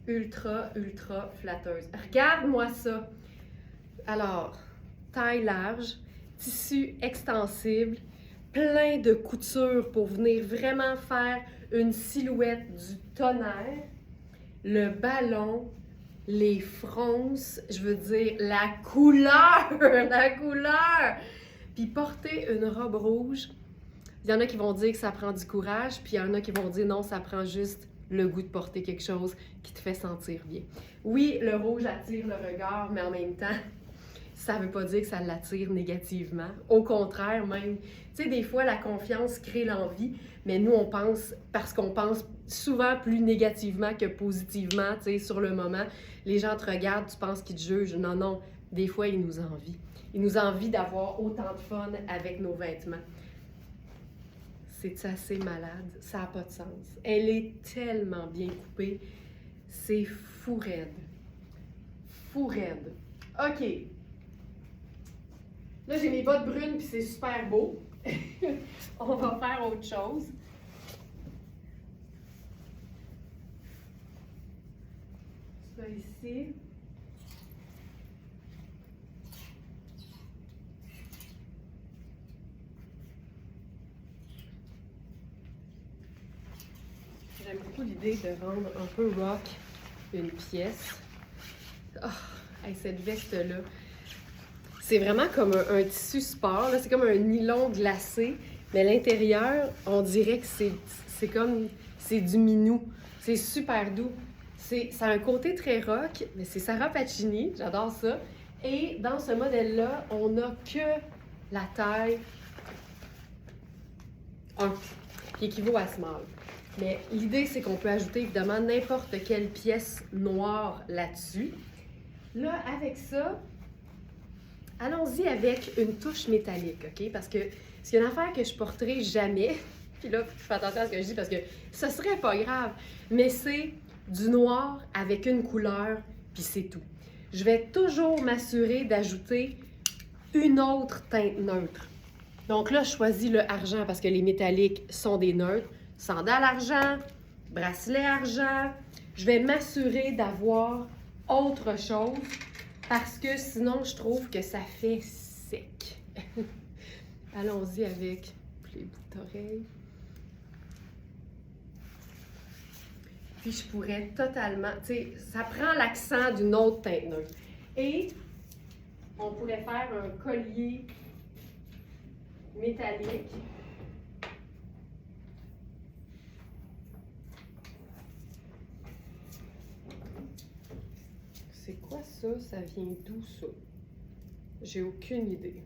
ultra, ultra flatteuse. Regarde-moi ça! Alors, taille large, tissu extensible, plein de coutures pour venir vraiment faire une silhouette du tonnerre. Le ballon, les fronces, je veux dire, la couleur, la couleur! Puis porter une robe rouge, il y en a qui vont dire que ça prend du courage, puis il y en a qui vont dire non, ça prend juste le goût de porter quelque chose qui te fait sentir bien. Oui, le rouge attire le regard, mais en même temps, ça veut pas dire que ça l'attire négativement. Au contraire, même. Tu sais, des fois, la confiance crée l'envie, mais nous, on pense, parce qu'on pense souvent plus négativement que positivement, tu sais, sur le moment. Les gens te regardent, tu penses qu'ils te jugent. Non, non, des fois, ils nous envient. Ils nous envient d'avoir autant de fun avec nos vêtements. C'est assez malade, ça n'a pas de sens. Elle est tellement bien coupée, c'est fou raide. Fou raide. OK. Là, j'ai mes bottes brunes puis c'est super beau. On va faire autre chose. Ça ici. J'aime beaucoup l'idée de rendre un peu rock une pièce. Oh, hey, cette veste-là. C'est vraiment comme un tissu sport. C'est comme un nylon glacé. Mais à l'intérieur, on dirait que c'est comme... C'est du minou. C'est super doux. Ça a un côté très rock, mais c'est Sarah Pacini. J'adore ça. Et dans ce modèle-là, on n'a que la taille 1, qui équivaut à small. Mais l'idée, c'est qu'on peut ajouter évidemment n'importe quelle pièce noire là-dessus. Là, avec ça, allons-y avec une touche métallique, OK? Parce que c'est une affaire que je porterai jamais. Puis là, je fais attention à ce que je dis parce que ce serait pas grave. Mais c'est du noir avec une couleur, puis c'est tout. Je vais toujours m'assurer d'ajouter une autre teinte neutre. Donc là, je choisis le argent parce que les métalliques sont des neutres. Sandales argent, bracelet argent. Je vais m'assurer d'avoir autre chose parce que sinon, je trouve que ça fait sec. Allons-y avec les boucles d'oreilles. Puis je pourrais totalement, tu sais, ça prend l'accent d'une autre teinte neutre. Et on pourrait faire un collier métallique. C'est quoi ça? Ça vient d'où ça? J'ai aucune idée.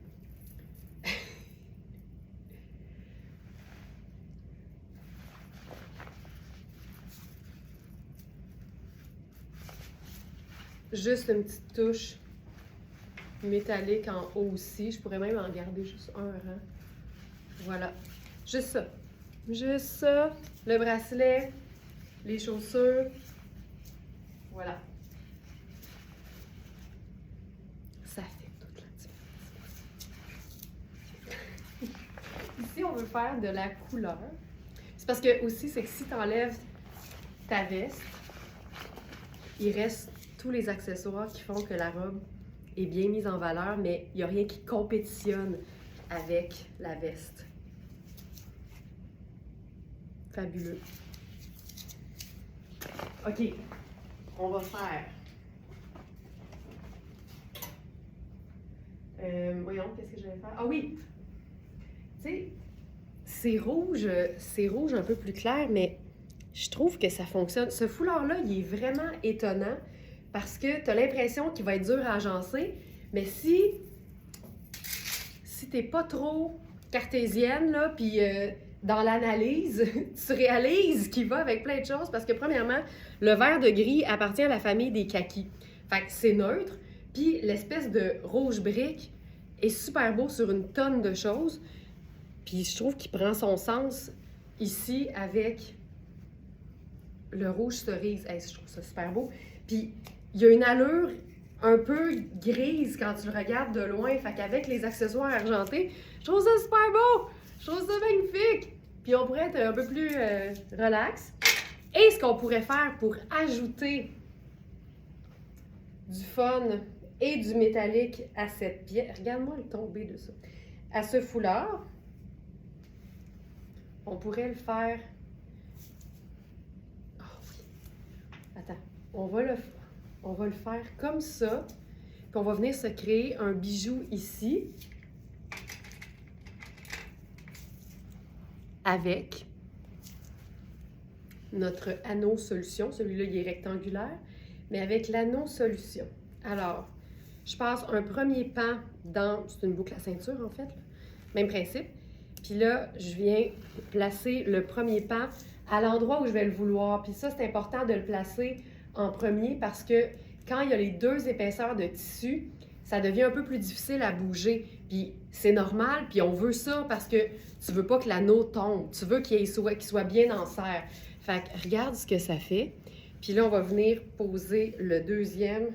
Juste une petite touche métallique en haut aussi. Je pourrais même en garder juste un rang. Voilà. Juste ça. Juste ça. Le bracelet, les chaussures. Voilà. Ça fait toute la différence. Ici, on veut faire de la couleur. C'est parce que aussi, c'est que si tu enlèves ta veste, il reste tous les accessoires qui font que la robe est bien mise en valeur, mais il n'y a rien qui compétitionne avec la veste. Fabuleux. OK, on va faire... voyons, qu'est-ce que je vais faire? Ah oui! Tu sais, c'est rouge un peu plus clair, mais je trouve que ça fonctionne. Ce foulard-là, il est vraiment étonnant parce que tu as l'impression qu'il va être dur à agencer, mais si t'es pas trop cartésienne, là, puis dans l'analyse, tu réalises qu'il va avec plein de choses parce que, premièrement, le vert de gris appartient à la famille des kakis. Fait que c'est neutre, puis l'espèce de rouge brique est super beau sur une tonne de choses, puis je trouve qu'il prend son sens ici avec le rouge cerise. Hey, je trouve ça super beau. Puis, il y a une allure un peu grise quand tu le regardes de loin. Fait qu'avec les accessoires argentés, je trouve ça super beau. Je trouve ça magnifique. Puis, on pourrait être un peu plus relax. Et ce qu'on pourrait faire pour ajouter du fun et du métallique à cette pièce. Regarde-moi le tombé de ça. À ce foulard, on pourrait le faire... Oh oui. Attends. On va le faire comme ça. Puis on va venir se créer un bijou ici. Avec notre anneau solution. Celui-là, il est rectangulaire. Mais avec l'anneau solution. Alors, Je passe un premier pan dans, c'est une boucle à ceinture en fait, là. Même principe. Puis là, je viens placer le premier pan à l'endroit où je vais le vouloir. Puis ça, c'est important de le placer en premier parce que quand il y a les deux épaisseurs de tissu, ça devient un peu plus difficile à bouger. Puis c'est normal, puis on veut ça parce que tu veux pas que l'anneau tombe. Tu veux qu'il soit bien en serre. Fait que regarde ce que ça fait. Puis là, on va venir poser le deuxième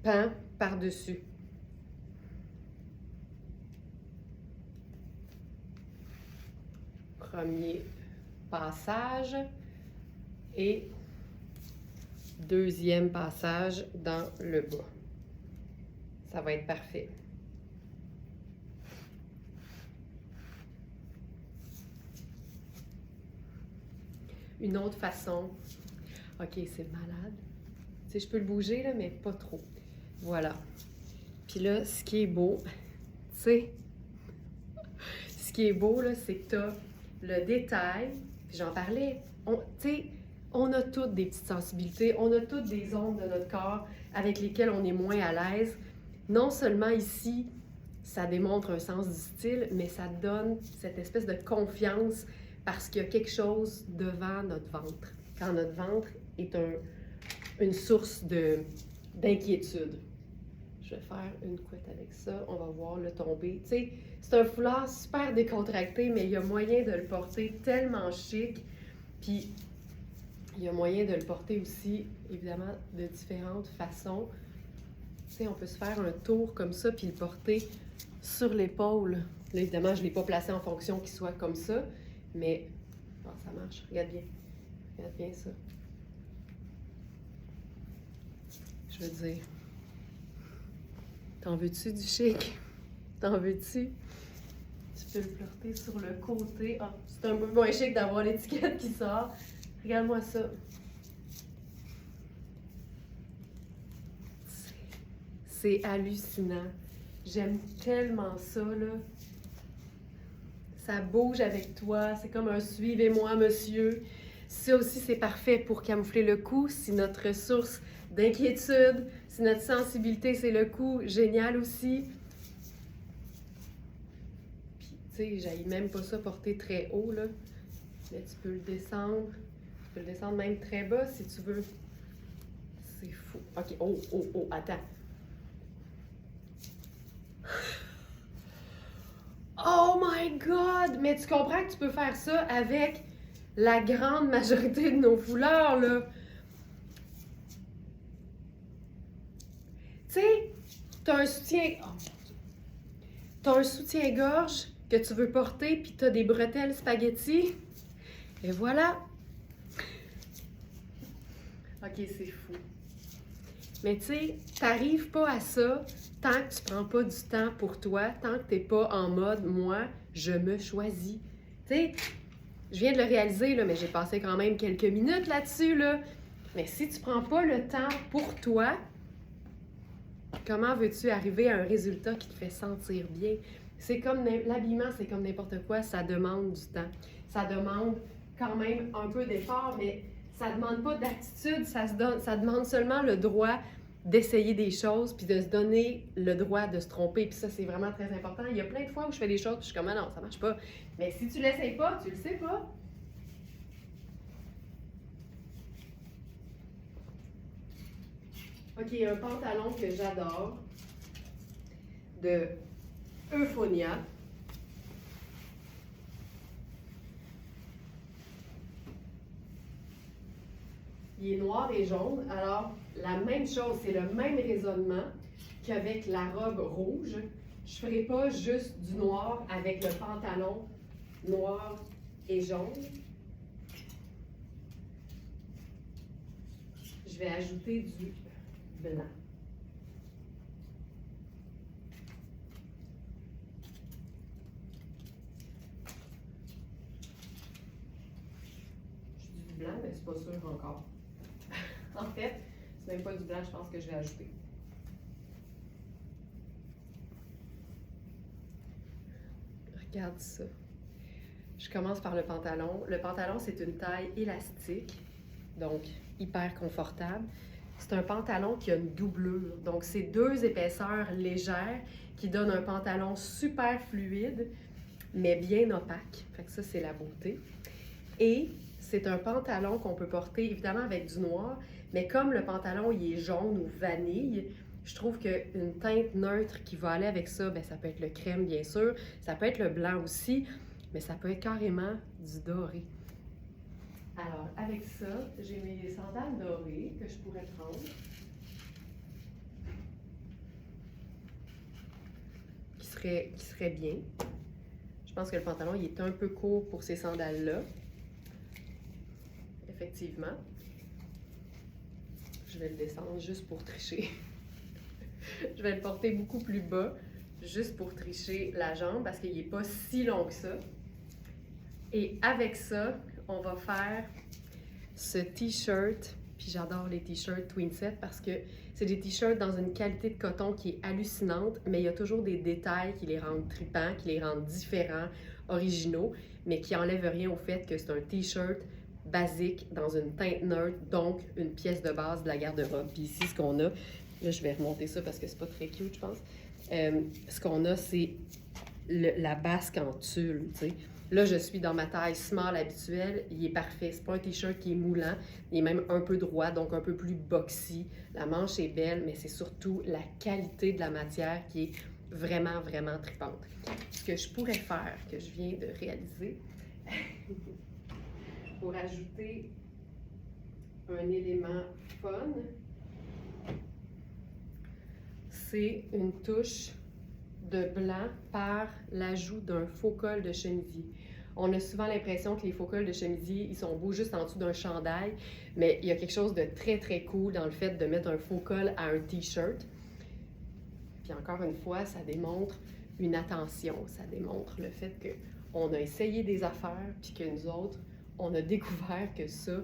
pan par-dessus. Premier passage et deuxième passage dans le bas. Ça va être parfait. Une autre façon. OK, c'est malade. Tu sais, je peux le bouger, là, mais pas trop. Voilà. Puis là, ce qui est beau, tu sais, ce qui est beau, là, c'est que tu as le détail, puis j'en parlais, tu sais, on a toutes des petites sensibilités, on a toutes des zones de notre corps avec lesquelles on est moins à l'aise. Non seulement ici, ça démontre un sens du style, mais ça donne cette espèce de confiance parce qu'il y a quelque chose devant notre ventre. Quand notre ventre est une source d'inquiétude. Je vais faire une couette avec ça, on va voir le tomber. Tu sais, c'est un foulard super décontracté, mais il y a moyen de le porter tellement chic. Puis, il y a moyen de le porter aussi, évidemment, de différentes façons. Tu sais, on peut se faire un tour comme ça, puis le porter sur l'épaule. Là, évidemment, je ne l'ai pas placé en fonction qu'il soit comme ça, mais bon, ça marche. Regarde bien. Regarde bien ça. Je veux dire, t'en veux-tu du chic? T'en veux-tu? Tu peux le porter sur le côté. Ah, c'est un peu moins chic d'avoir l'étiquette qui sort. Regarde-moi ça. C'est hallucinant. J'aime tellement ça, là. Ça bouge avec toi. C'est comme un suivez-moi, monsieur. Ça aussi, c'est parfait pour camoufler le cou. Si notre source d'inquiétude, si notre sensibilité, c'est le cou, génial aussi. Puis, tu sais, j'aille même pas ça porter très haut, là. Mais tu peux le descendre. Tu peux le descendre même très bas si tu veux. C'est fou. OK, oh, attends. Oh my God! Mais tu comprends que tu peux faire ça avec la grande majorité de nos foulards, là. Tu sais, t'as un soutien... Oh mon Dieu. T'as un soutien-gorge que tu veux porter, puis t'as des bretelles spaghetti. Et voilà. OK, c'est fou. Mais tu sais, t'arrives pas à ça tant que tu prends pas du temps pour toi, tant que t'es pas en mode « moi, je me choisis ». Tu sais, je viens de le réaliser, là, mais j'ai passé quand même quelques minutes là-dessus, là. Mais si tu prends pas le temps pour toi, comment veux-tu arriver à un résultat qui te fait sentir bien? C'est comme l'habillement, c'est comme n'importe quoi, ça demande du temps. Ça demande quand même un peu d'effort, mais ça demande pas d'attitude, ça demande seulement le droit d'essayer des choses, puis de se donner le droit de se tromper. Puis ça, c'est vraiment très important. Il y a plein de fois où je fais des choses, puis je suis comme, ah non, ça marche pas. Mais si tu l'essayes pas, tu le sais pas. OK, un pantalon que j'adore, de Euphonia. Il est noir et jaune, alors la même chose, c'est le même raisonnement qu'avec la robe rouge. Je ne ferai pas juste du noir avec le pantalon noir et jaune. Je vais ajouter du blanc. Je dis du blanc, mais c'est pas sûr encore. En fait, c'est même pas du blanc, je pense que je vais ajouter. Regarde ça. Je commence par le pantalon. Le pantalon, c'est une taille élastique, donc hyper confortable. c'est un pantalon qui a une doublure. Donc, c'est 2 épaisseurs légères qui donnent un pantalon super fluide, mais bien opaque. Fait que ça, c'est la beauté. Et c'est un pantalon qu'on peut porter, évidemment, avec du noir, mais comme le pantalon, il est jaune ou vanille, je trouve qu'une teinte neutre qui va aller avec ça, bien, ça peut être le crème, bien sûr, ça peut être le blanc aussi, mais ça peut être carrément du doré. Alors, avec ça, j'ai mes sandales dorées que je pourrais prendre. Qui serait bien. Je pense que le pantalon, il est un peu court pour ces sandales-là. Effectivement. Je vais le descendre juste pour tricher. Je vais le porter beaucoup plus bas, juste pour tricher la jambe, parce qu'il n'est pas si long que ça. Et avec ça, on va faire ce t-shirt, puis j'adore les t-shirts Twinset parce que c'est des t-shirts dans une qualité de coton qui est hallucinante, mais il y a toujours des détails qui les rendent tripants, qui les rendent différents, originaux, mais qui n'enlèvent rien au fait que c'est un t-shirt basique dans une teinte neutre, donc une pièce de base de la garde-robe. Puis ici, ce qu'on a, là je vais remonter ça parce que c'est pas très cute, je pense. Ce qu'on a, c'est la basque en tulle, tu sais. Là, je suis dans ma taille small habituelle. Il est parfait. C'est pas un t-shirt qui est moulant. Il est même un peu droit, donc un peu plus boxy. La manche est belle, mais c'est surtout la qualité de la matière qui est vraiment, vraiment tripante. Ce que je pourrais faire, que je viens de réaliser, pour ajouter un élément fun, c'est une touche de blanc par l'ajout d'un faux col de chemisier. On a souvent l'impression que les faux cols de chemisier, ils sont beaux juste en dessous d'un chandail, mais il y a quelque chose de très, très cool dans le fait de mettre un faux col à un t-shirt. Puis encore une fois, ça démontre une attention, ça démontre le fait qu'on a essayé des affaires, puis que nous autres, on a découvert que ça,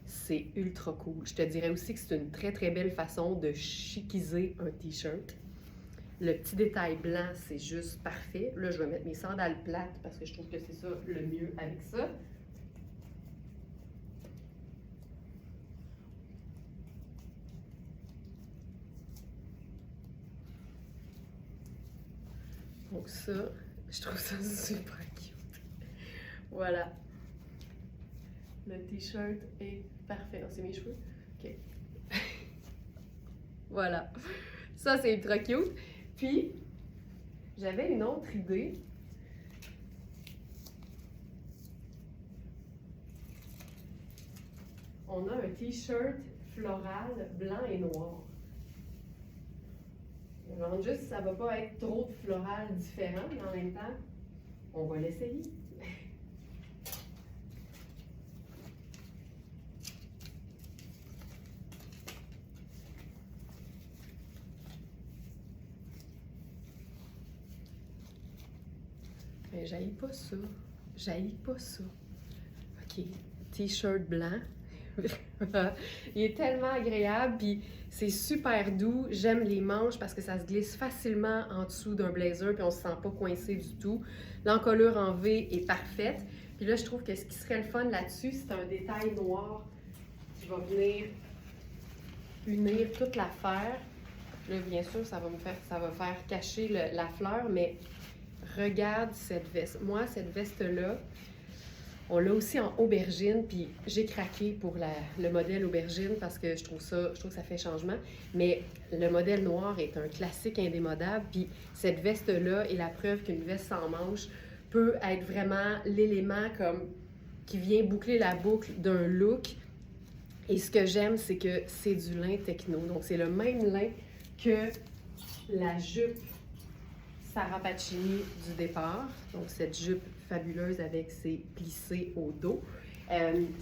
c'est ultra cool. Je te dirais aussi que c'est une très, très belle façon de chiquiser un t-shirt. Le petit détail blanc, c'est juste parfait. Là, je vais mettre mes sandales plates parce que je trouve que c'est ça le mieux avec ça. Donc ça, je trouve ça super cute. Voilà. Le t-shirt est parfait. Oh, c'est mes cheveux? OK. Voilà. Ça, c'est ultra cute. Puis, j'avais une autre idée. On a un t-shirt floral blanc et noir. Je me demande juste si ça ne va pas être trop de floral différent, mais en même temps, on va l'essayer. Mais j'haïs pas ça. J'haïs pas ça. OK. T-shirt blanc. Il est tellement agréable, puis c'est super doux. J'aime les manches parce que ça se glisse facilement en dessous d'un blazer, puis on se sent pas coincé du tout. L'encolure en V est parfaite. Puis là, je trouve que ce qui serait le fun là-dessus, c'est un détail noir qui va venir unir toute l'affaire. Là, bien sûr, ça va faire cacher la fleur, mais regarde cette veste. Moi, cette veste-là, on l'a aussi en aubergine, puis j'ai craqué pour le modèle aubergine parce que je trouve que ça fait changement. Mais le modèle noir est un classique indémodable, puis cette veste-là est la preuve qu'une veste sans manches peut être vraiment l'élément comme qui vient boucler la boucle d'un look. Et ce que j'aime, c'est que c'est du lin techno. Donc, c'est le même lin que la jupe Sarah Pacini du départ. Donc, cette jupe fabuleuse avec ses plissés au dos.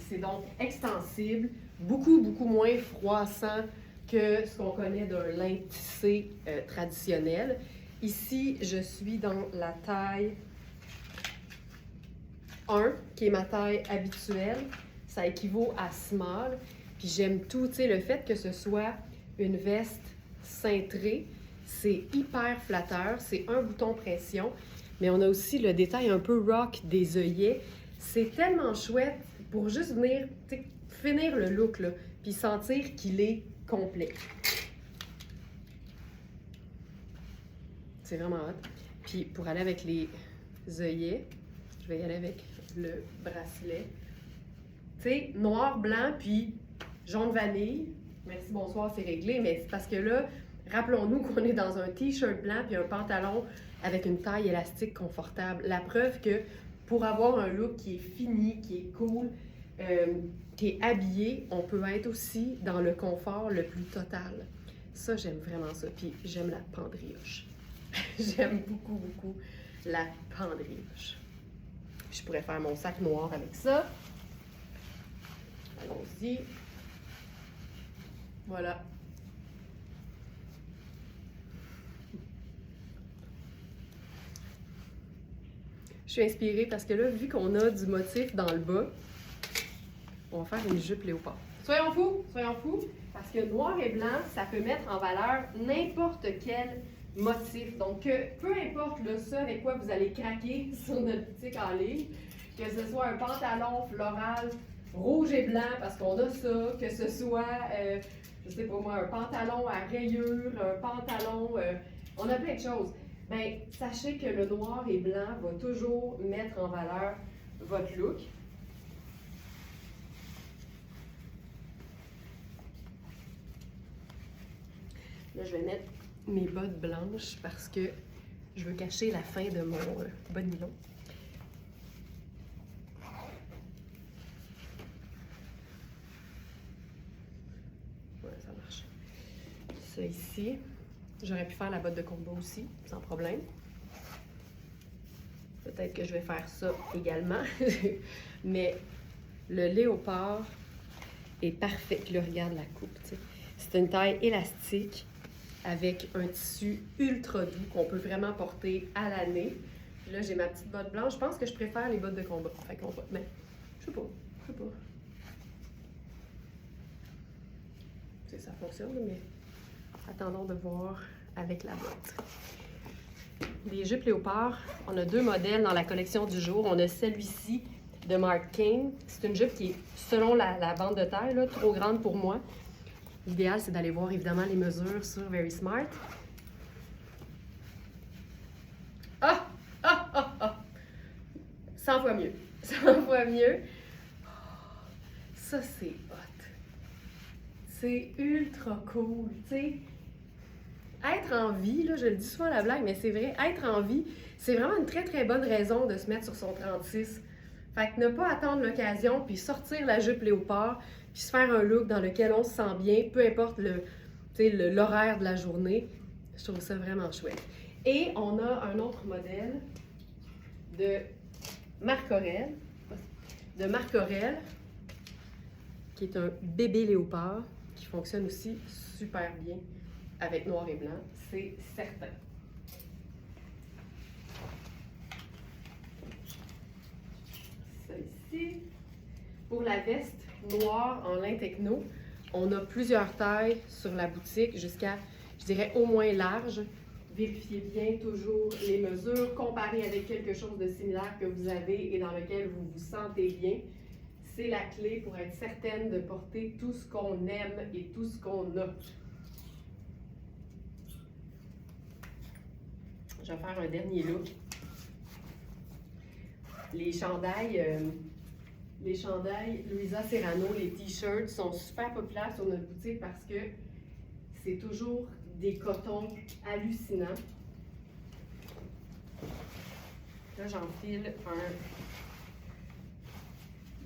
C'est donc extensible, beaucoup, beaucoup moins froissant que ce qu'on connaît d'un lin tissé traditionnel. Ici, je suis dans la taille 1, qui est ma taille habituelle. Ça équivaut à small. Puis j'aime tout, tu sais, le fait que ce soit une veste cintrée, c'est hyper flatteur. C'est un bouton pression, mais on a aussi le détail un peu rock des œillets. C'est tellement chouette pour juste venir, tu sais, finir le look, là, puis sentir qu'il est complet. C'est vraiment hot. Puis pour aller avec les œillets, je vais y aller avec le bracelet. Tu sais, noir, blanc, puis jaune vanille. Merci, bonsoir, c'est réglé. Mais c'est parce que là, rappelons-nous qu'on est dans un t-shirt blanc puis un pantalon avec une taille élastique confortable. La preuve que pour avoir un look qui est fini, qui est cool, qui est habillé, on peut être aussi dans le confort le plus total. Ça, j'aime vraiment ça. Puis j'aime la pendrioche. J'aime beaucoup, beaucoup la pendrioche. Je pourrais faire mon sac noir avec ça. Allons-y. Voilà. Je suis inspirée parce que là, vu qu'on a du motif dans le bas, on va faire une jupe léopard. Soyons fous, parce que noir et blanc, ça peut mettre en valeur n'importe quel motif. Donc, peu importe là, ça avec quoi vous allez craquer sur notre boutique en ligne, que ce soit un pantalon floral rouge et blanc, parce qu'on a ça, que ce soit, je sais pas moi, un pantalon à rayures, un pantalon, on a plein de choses. Bien, sachez que le noir et blanc va toujours mettre en valeur votre look. Là, je vais mettre mes bottes blanches parce que je veux cacher la fin de mon bas de nylon. Ouais, ça marche. Ça ici. J'aurais pu faire la botte de combat aussi, sans problème. Peut-être que je vais faire ça également. Mais le léopard est parfait. Puis là, regarde la coupe. C'est une taille élastique avec un tissu ultra doux qu'on peut vraiment porter à l'année. Là, j'ai ma petite botte blanche. Je pense que je préfère les bottes de combat. Fait qu'on va... Mais je sais pas. Ça fonctionne, mais attendons de voir avec la botte. Les jupes léopard, on a deux modèles dans la collection du jour. On a celui-ci de Mark King. C'est une jupe qui est, selon la bande de taille, là, trop grande pour moi. L'idéal, c'est d'aller voir évidemment les mesures sur Very Smart. Ah! 100 fois mieux. 100 fois mieux. Ça, c'est hot. C'est ultra cool, tu sais. Être en vie, là, je le dis souvent à la blague, mais c'est vrai, être en vie, c'est vraiment une très, très bonne raison de se mettre sur son 36. Fait que ne pas attendre l'occasion, puis sortir la jupe léopard, puis se faire un look dans lequel on se sent bien, peu importe l'horaire de la journée. Je trouve ça vraiment chouette. Et on a un autre modèle de Marc Aurèle, qui est un bébé léopard, qui fonctionne aussi super bien avec noir et blanc, c'est certain. Ça ici. Pour la veste noire en lin techno, on a plusieurs tailles sur la boutique jusqu'à, je dirais, au moins large. Vérifiez bien toujours les mesures, comparez avec quelque chose de similaire que vous avez et dans lequel vous vous sentez bien. C'est la clé pour être certaine de porter tout ce qu'on aime et tout ce qu'on a. Je vais faire un dernier look. Les chandails Louisa Serrano, les t-shirts sont super populaires sur notre boutique parce que c'est toujours des cotons hallucinants. Là, j'enfile un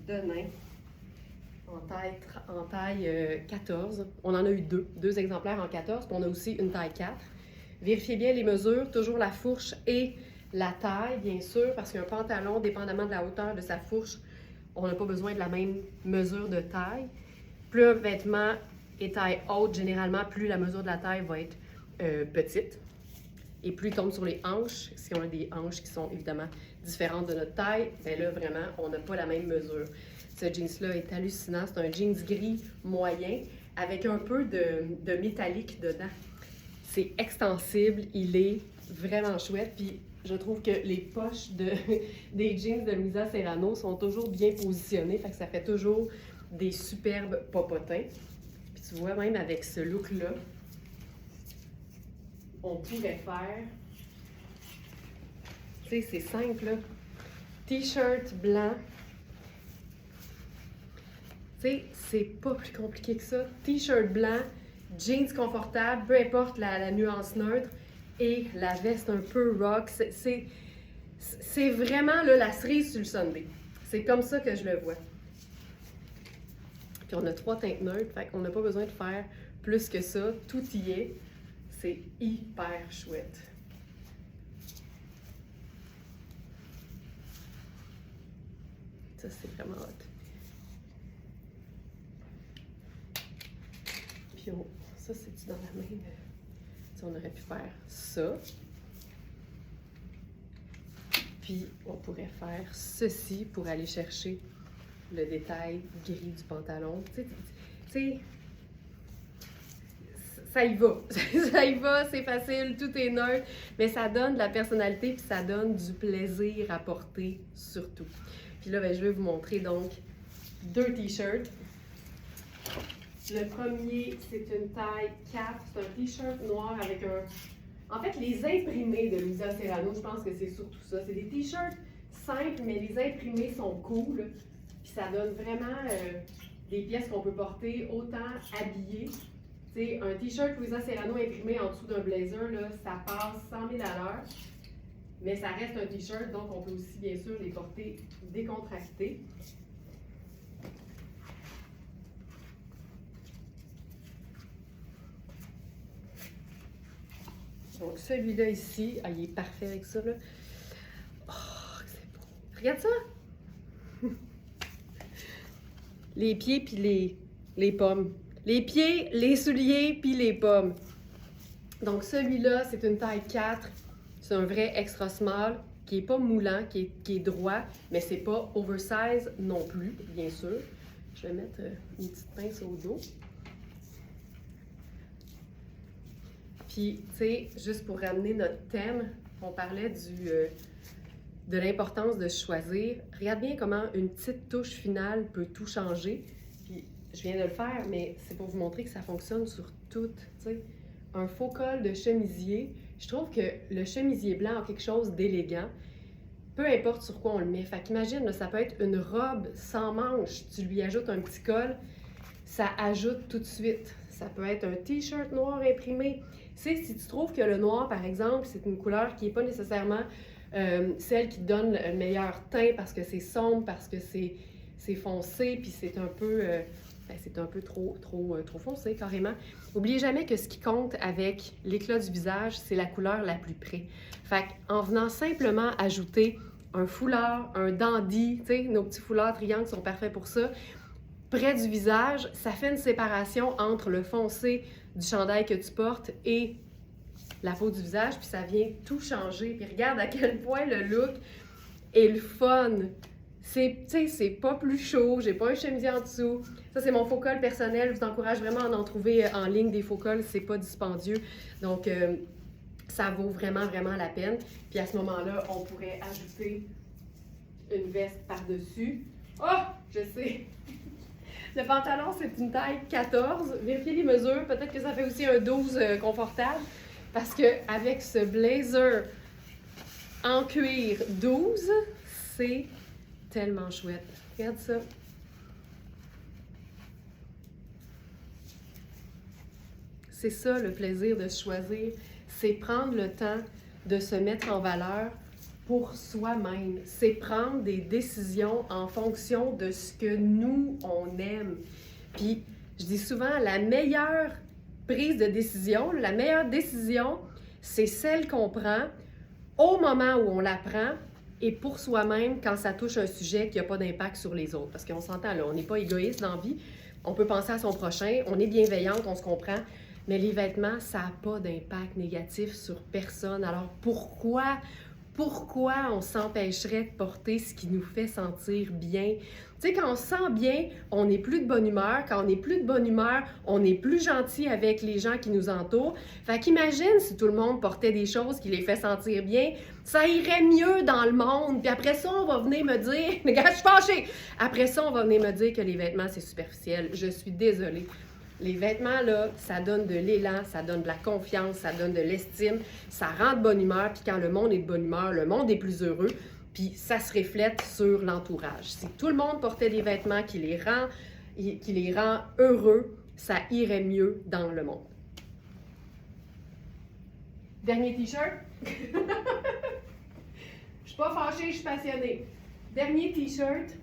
denim en taille 14. On en a eu deux exemplaires en 14, puis on a aussi une taille 4. Vérifiez bien les mesures, toujours la fourche et la taille, bien sûr, parce qu'un pantalon, dépendamment de la hauteur de sa fourche, on n'a pas besoin de la même mesure de taille. Plus un vêtement est taille haute, généralement, plus la mesure de la taille va être petite. Et plus il tombe sur les hanches, si on a des hanches qui sont évidemment différentes de notre taille, bien là, vraiment, on n'a pas la même mesure. Ce jeans-là est hallucinant. C'est un jeans gris moyen avec un peu de métallique dedans. C'est extensible, il est vraiment chouette. Puis je trouve que les poches des jeans de Louisa Serrano sont toujours bien positionnées. Fait que ça fait toujours des superbes popotins. Puis tu tu vois, même avec ce look-là, on pourrait faire, tu sais, c'est simple, là. T-shirt blanc. Tu sais, c'est pas plus compliqué que ça. T-shirt blanc, jeans confortable, peu importe la nuance neutre, et la veste un peu rock. C'est vraiment là, la cerise sur le Sunday. C'est comme ça que je le vois. Puis on a 3 teintes neutres, fait qu'on n'a pas besoin de faire plus que ça. Tout y est. C'est hyper chouette. Ça, c'est vraiment hot. Puis ça, c'est-tu dans la main? On aurait pu faire ça. Puis on pourrait faire ceci pour aller chercher le détail gris du pantalon. Tu sais, ça y va. Ça y va, c'est facile, tout est neutre, mais ça donne de la personnalité puis ça donne du plaisir à porter surtout. Puis là, ben, je vais vous montrer donc 2 t-shirts. Le premier, c'est une taille 4. C'est un t-shirt noir avec un... En fait, les imprimés de Luisa Serrano, je pense que c'est surtout ça. C'est des t-shirts simples, mais les imprimés sont cool. Puis ça donne vraiment des pièces qu'on peut porter autant habillées. Tu sais, un t-shirt Luisa Serrano imprimé en dessous d'un blazer, là, ça passe 100 000 à l'heure. Mais ça reste un t-shirt, donc on peut aussi bien sûr les porter décontractés. Donc celui-là ici, ah, il est parfait avec ça, là. Oh, c'est beau. Regarde ça! Les pieds puis les pommes. Les pieds, les souliers puis les pommes. Donc celui-là, c'est une taille 4. C'est un vrai extra small qui n'est pas moulant, qui est droit, mais c'est pas oversize non plus, bien sûr. Je vais mettre une petite pince au dos. Puis, tu sais, juste pour ramener notre thème, on parlait de l'importance de choisir. Regarde bien comment une petite touche finale peut tout changer. Puis, je viens de le faire, mais c'est pour vous montrer que ça fonctionne sur tout. Tu sais, un faux col de chemisier, je trouve que le chemisier blanc a quelque chose d'élégant. Peu importe sur quoi on le met. Fait qu'imagine, ça peut être une robe sans manches, tu lui ajoutes un petit col, ça ajoute tout de suite. Ça peut être un t-shirt noir imprimé. Tu sais, si tu trouves que le noir, par exemple, c'est une couleur qui n'est pas nécessairement celle qui donne le meilleur teint parce que c'est sombre, parce que c'est foncé, puis c'est un peu, trop foncé carrément. N'oubliez jamais que ce qui compte avec l'éclat du visage, c'est la couleur la plus près. Fait qu'en venant simplement ajouter un foulard, un dandy, tu sais, nos petits foulards triangles sont parfaits pour ça, près du visage, ça fait une séparation entre le foncé du chandail que tu portes et la peau du visage, puis ça vient tout changer. Puis regarde à quel point le look est le fun. C'est pas plus chaud, j'ai pas un chemisier en dessous. Ça, c'est mon faux col personnel. Je vous encourage vraiment à en trouver en ligne des faux cols, c'est pas dispendieux. Donc, ça vaut vraiment, vraiment la peine. Puis à ce moment-là, on pourrait ajouter une veste par-dessus. Oh! Je sais! Le pantalon, c'est une taille 14. Vérifiez les mesures. Peut-être que ça fait aussi un 12 confortable. Parce qu'avec ce blazer en cuir 12, c'est tellement chouette. Regarde ça. C'est ça le plaisir de choisir. C'est prendre le temps de se mettre en valeur pour soi-même. C'est prendre des décisions en fonction de ce que nous, on aime. Puis, je dis souvent, la meilleure prise de décision, la meilleure décision, c'est celle qu'on prend au moment où on la prend et pour soi-même quand ça touche un sujet qui n'a pas d'impact sur les autres. Parce qu'on s'entend là, on n'est pas égoïste dans la vie, on peut penser à son prochain, on est bienveillante, on se comprend, mais les vêtements, ça n'a pas d'impact négatif sur personne. Alors pourquoi on s'empêcherait de porter ce qui nous fait sentir bien? Tu sais, quand on se sent bien, on n'est plus de bonne humeur. Quand on n'est plus de bonne humeur, on est plus gentil avec les gens qui nous entourent. Fait qu'imagine si tout le monde portait des choses qui les fait sentir bien, ça irait mieux dans le monde. Puis après ça, on va venir me dire... Regarde, je suis fâchée! Après ça, on va venir me dire que les vêtements, c'est superficiel. Je suis désolée. Les vêtements, là, ça donne de l'élan, ça donne de la confiance, ça donne de l'estime, ça rend de bonne humeur, puis quand le monde est de bonne humeur, le monde est plus heureux, puis ça se reflète sur l'entourage. Si tout le monde portait des vêtements qui les rend heureux, ça irait mieux dans le monde. Dernier t-shirt. Je suis pas fâchée, je suis passionnée. Dernier t-shirt.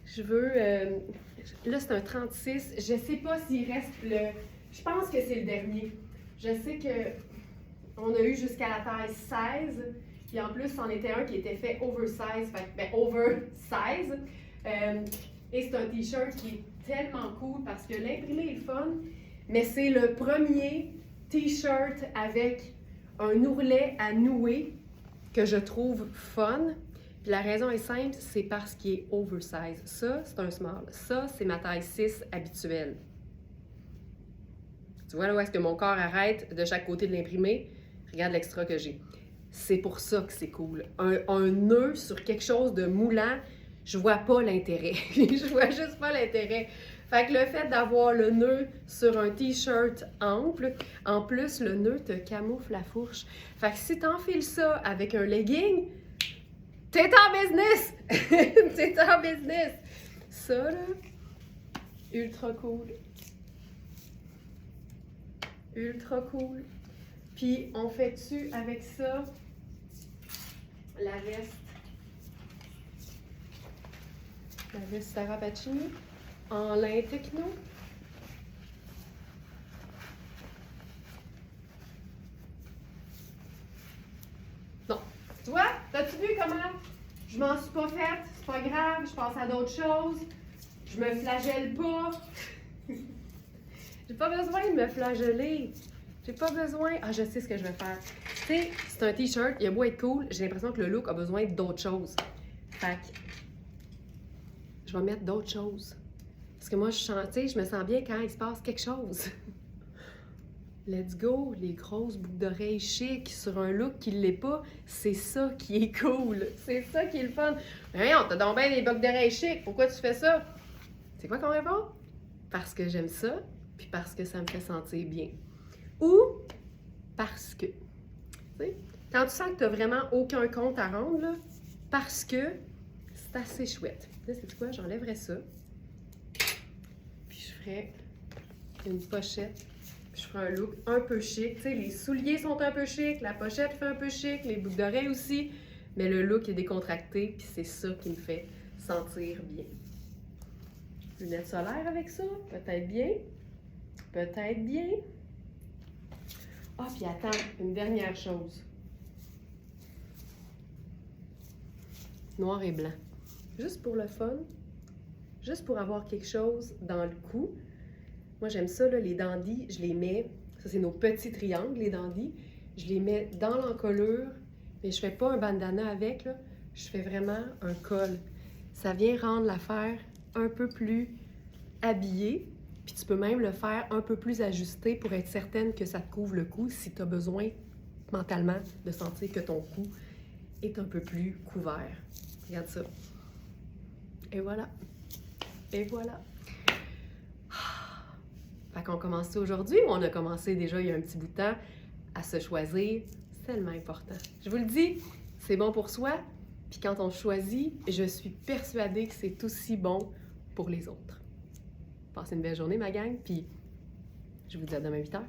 Je veux... là, c'est un 36. Je sais pas s'il reste le... Je pense que c'est le dernier. Je sais qu'on a eu jusqu'à la taille 16. Puis en plus, c'en était un qui était fait oversize. Oversize. Et c'est un t-shirt qui est tellement cool parce que l'imprimé est fun. Mais c'est le premier t-shirt avec un ourlet à nouer que je trouve fun. Puis la raison est simple, c'est parce qu'il est oversize. Ça, c'est un small. Ça, c'est ma taille 6 habituelle. Tu vois là où est-ce que mon corps arrête de chaque côté de l'imprimé? Regarde l'extra que j'ai. C'est pour ça que c'est cool. Un nœud sur quelque chose de moulant, je vois pas l'intérêt. Je vois juste pas l'intérêt. Fait que le fait d'avoir le nœud sur un t-shirt ample, en plus, le nœud te camoufle la fourche. Fait que si t'enfiles ça avec un legging, t'es en business! T'es en business! Ça, là, ultra cool. Ultra cool. Puis, on fait dessus avec ça la veste Sarah Pacini en lin techno. Non. Tu vois? T'as-tu vu comment je m'en suis pas faite? C'est pas grave, je passe à d'autres choses. Je me flagelle pas. J'ai pas besoin de me flageller. J'ai pas besoin... Ah, je sais ce que je vais faire. Tu sais, c'est un t-shirt, il a beau être cool, j'ai l'impression que le look a besoin d'autres choses. Fait que je vais mettre d'autres choses. Parce que moi, je me sens bien quand il se passe quelque chose. Let's go! Les grosses boucles d'oreilles chic sur un look qui ne l'est pas, c'est ça qui est cool. C'est ça qui est le fun. Mais on t'as donc bien des boucles d'oreilles chic. Pourquoi tu fais ça? C'est quoi qu'on répond? Parce que j'aime ça, puis parce que ça me fait sentir bien. Ou parce que, tu sais, quand tu sens que tu n'as vraiment aucun compte à rendre, là, parce que c'est assez chouette. Là, c'est quoi? J'enlèverais ça. Puis je ferais une pochette. Puis je ferais un look un peu chic. Tu sais, les souliers sont un peu chic, la pochette fait un peu chic, les boucles d'oreilles aussi. Mais le look est décontracté, puis c'est ça qui me fait sentir bien. Lunettes solaires avec ça, peut-être bien. Peut-être bien. Ah, puis attends, une dernière chose. Noir et blanc. Juste pour le fun, juste pour avoir quelque chose dans le cou. Moi, j'aime ça, là, les dandys, je les mets, ça c'est nos petits triangles, les dandys, je les mets dans l'encolure, mais je fais pas un bandana avec, là, je fais vraiment un col. Ça vient rendre l'affaire un peu plus habillée, puis tu peux même le faire un peu plus ajusté pour être certaine que ça te couvre le cou si tu as besoin mentalement de sentir que ton cou est un peu plus couvert. Regarde ça. Et voilà. Et voilà. Fait qu'on commence aujourd'hui ou on a commencé déjà il y a un petit bout de temps à se choisir? C'est tellement important. Je vous le dis, c'est bon pour soi, puis quand on choisit, je suis persuadée que c'est aussi bon pour les autres. Passez une belle journée, ma gang, puis je vous dis à demain 8h.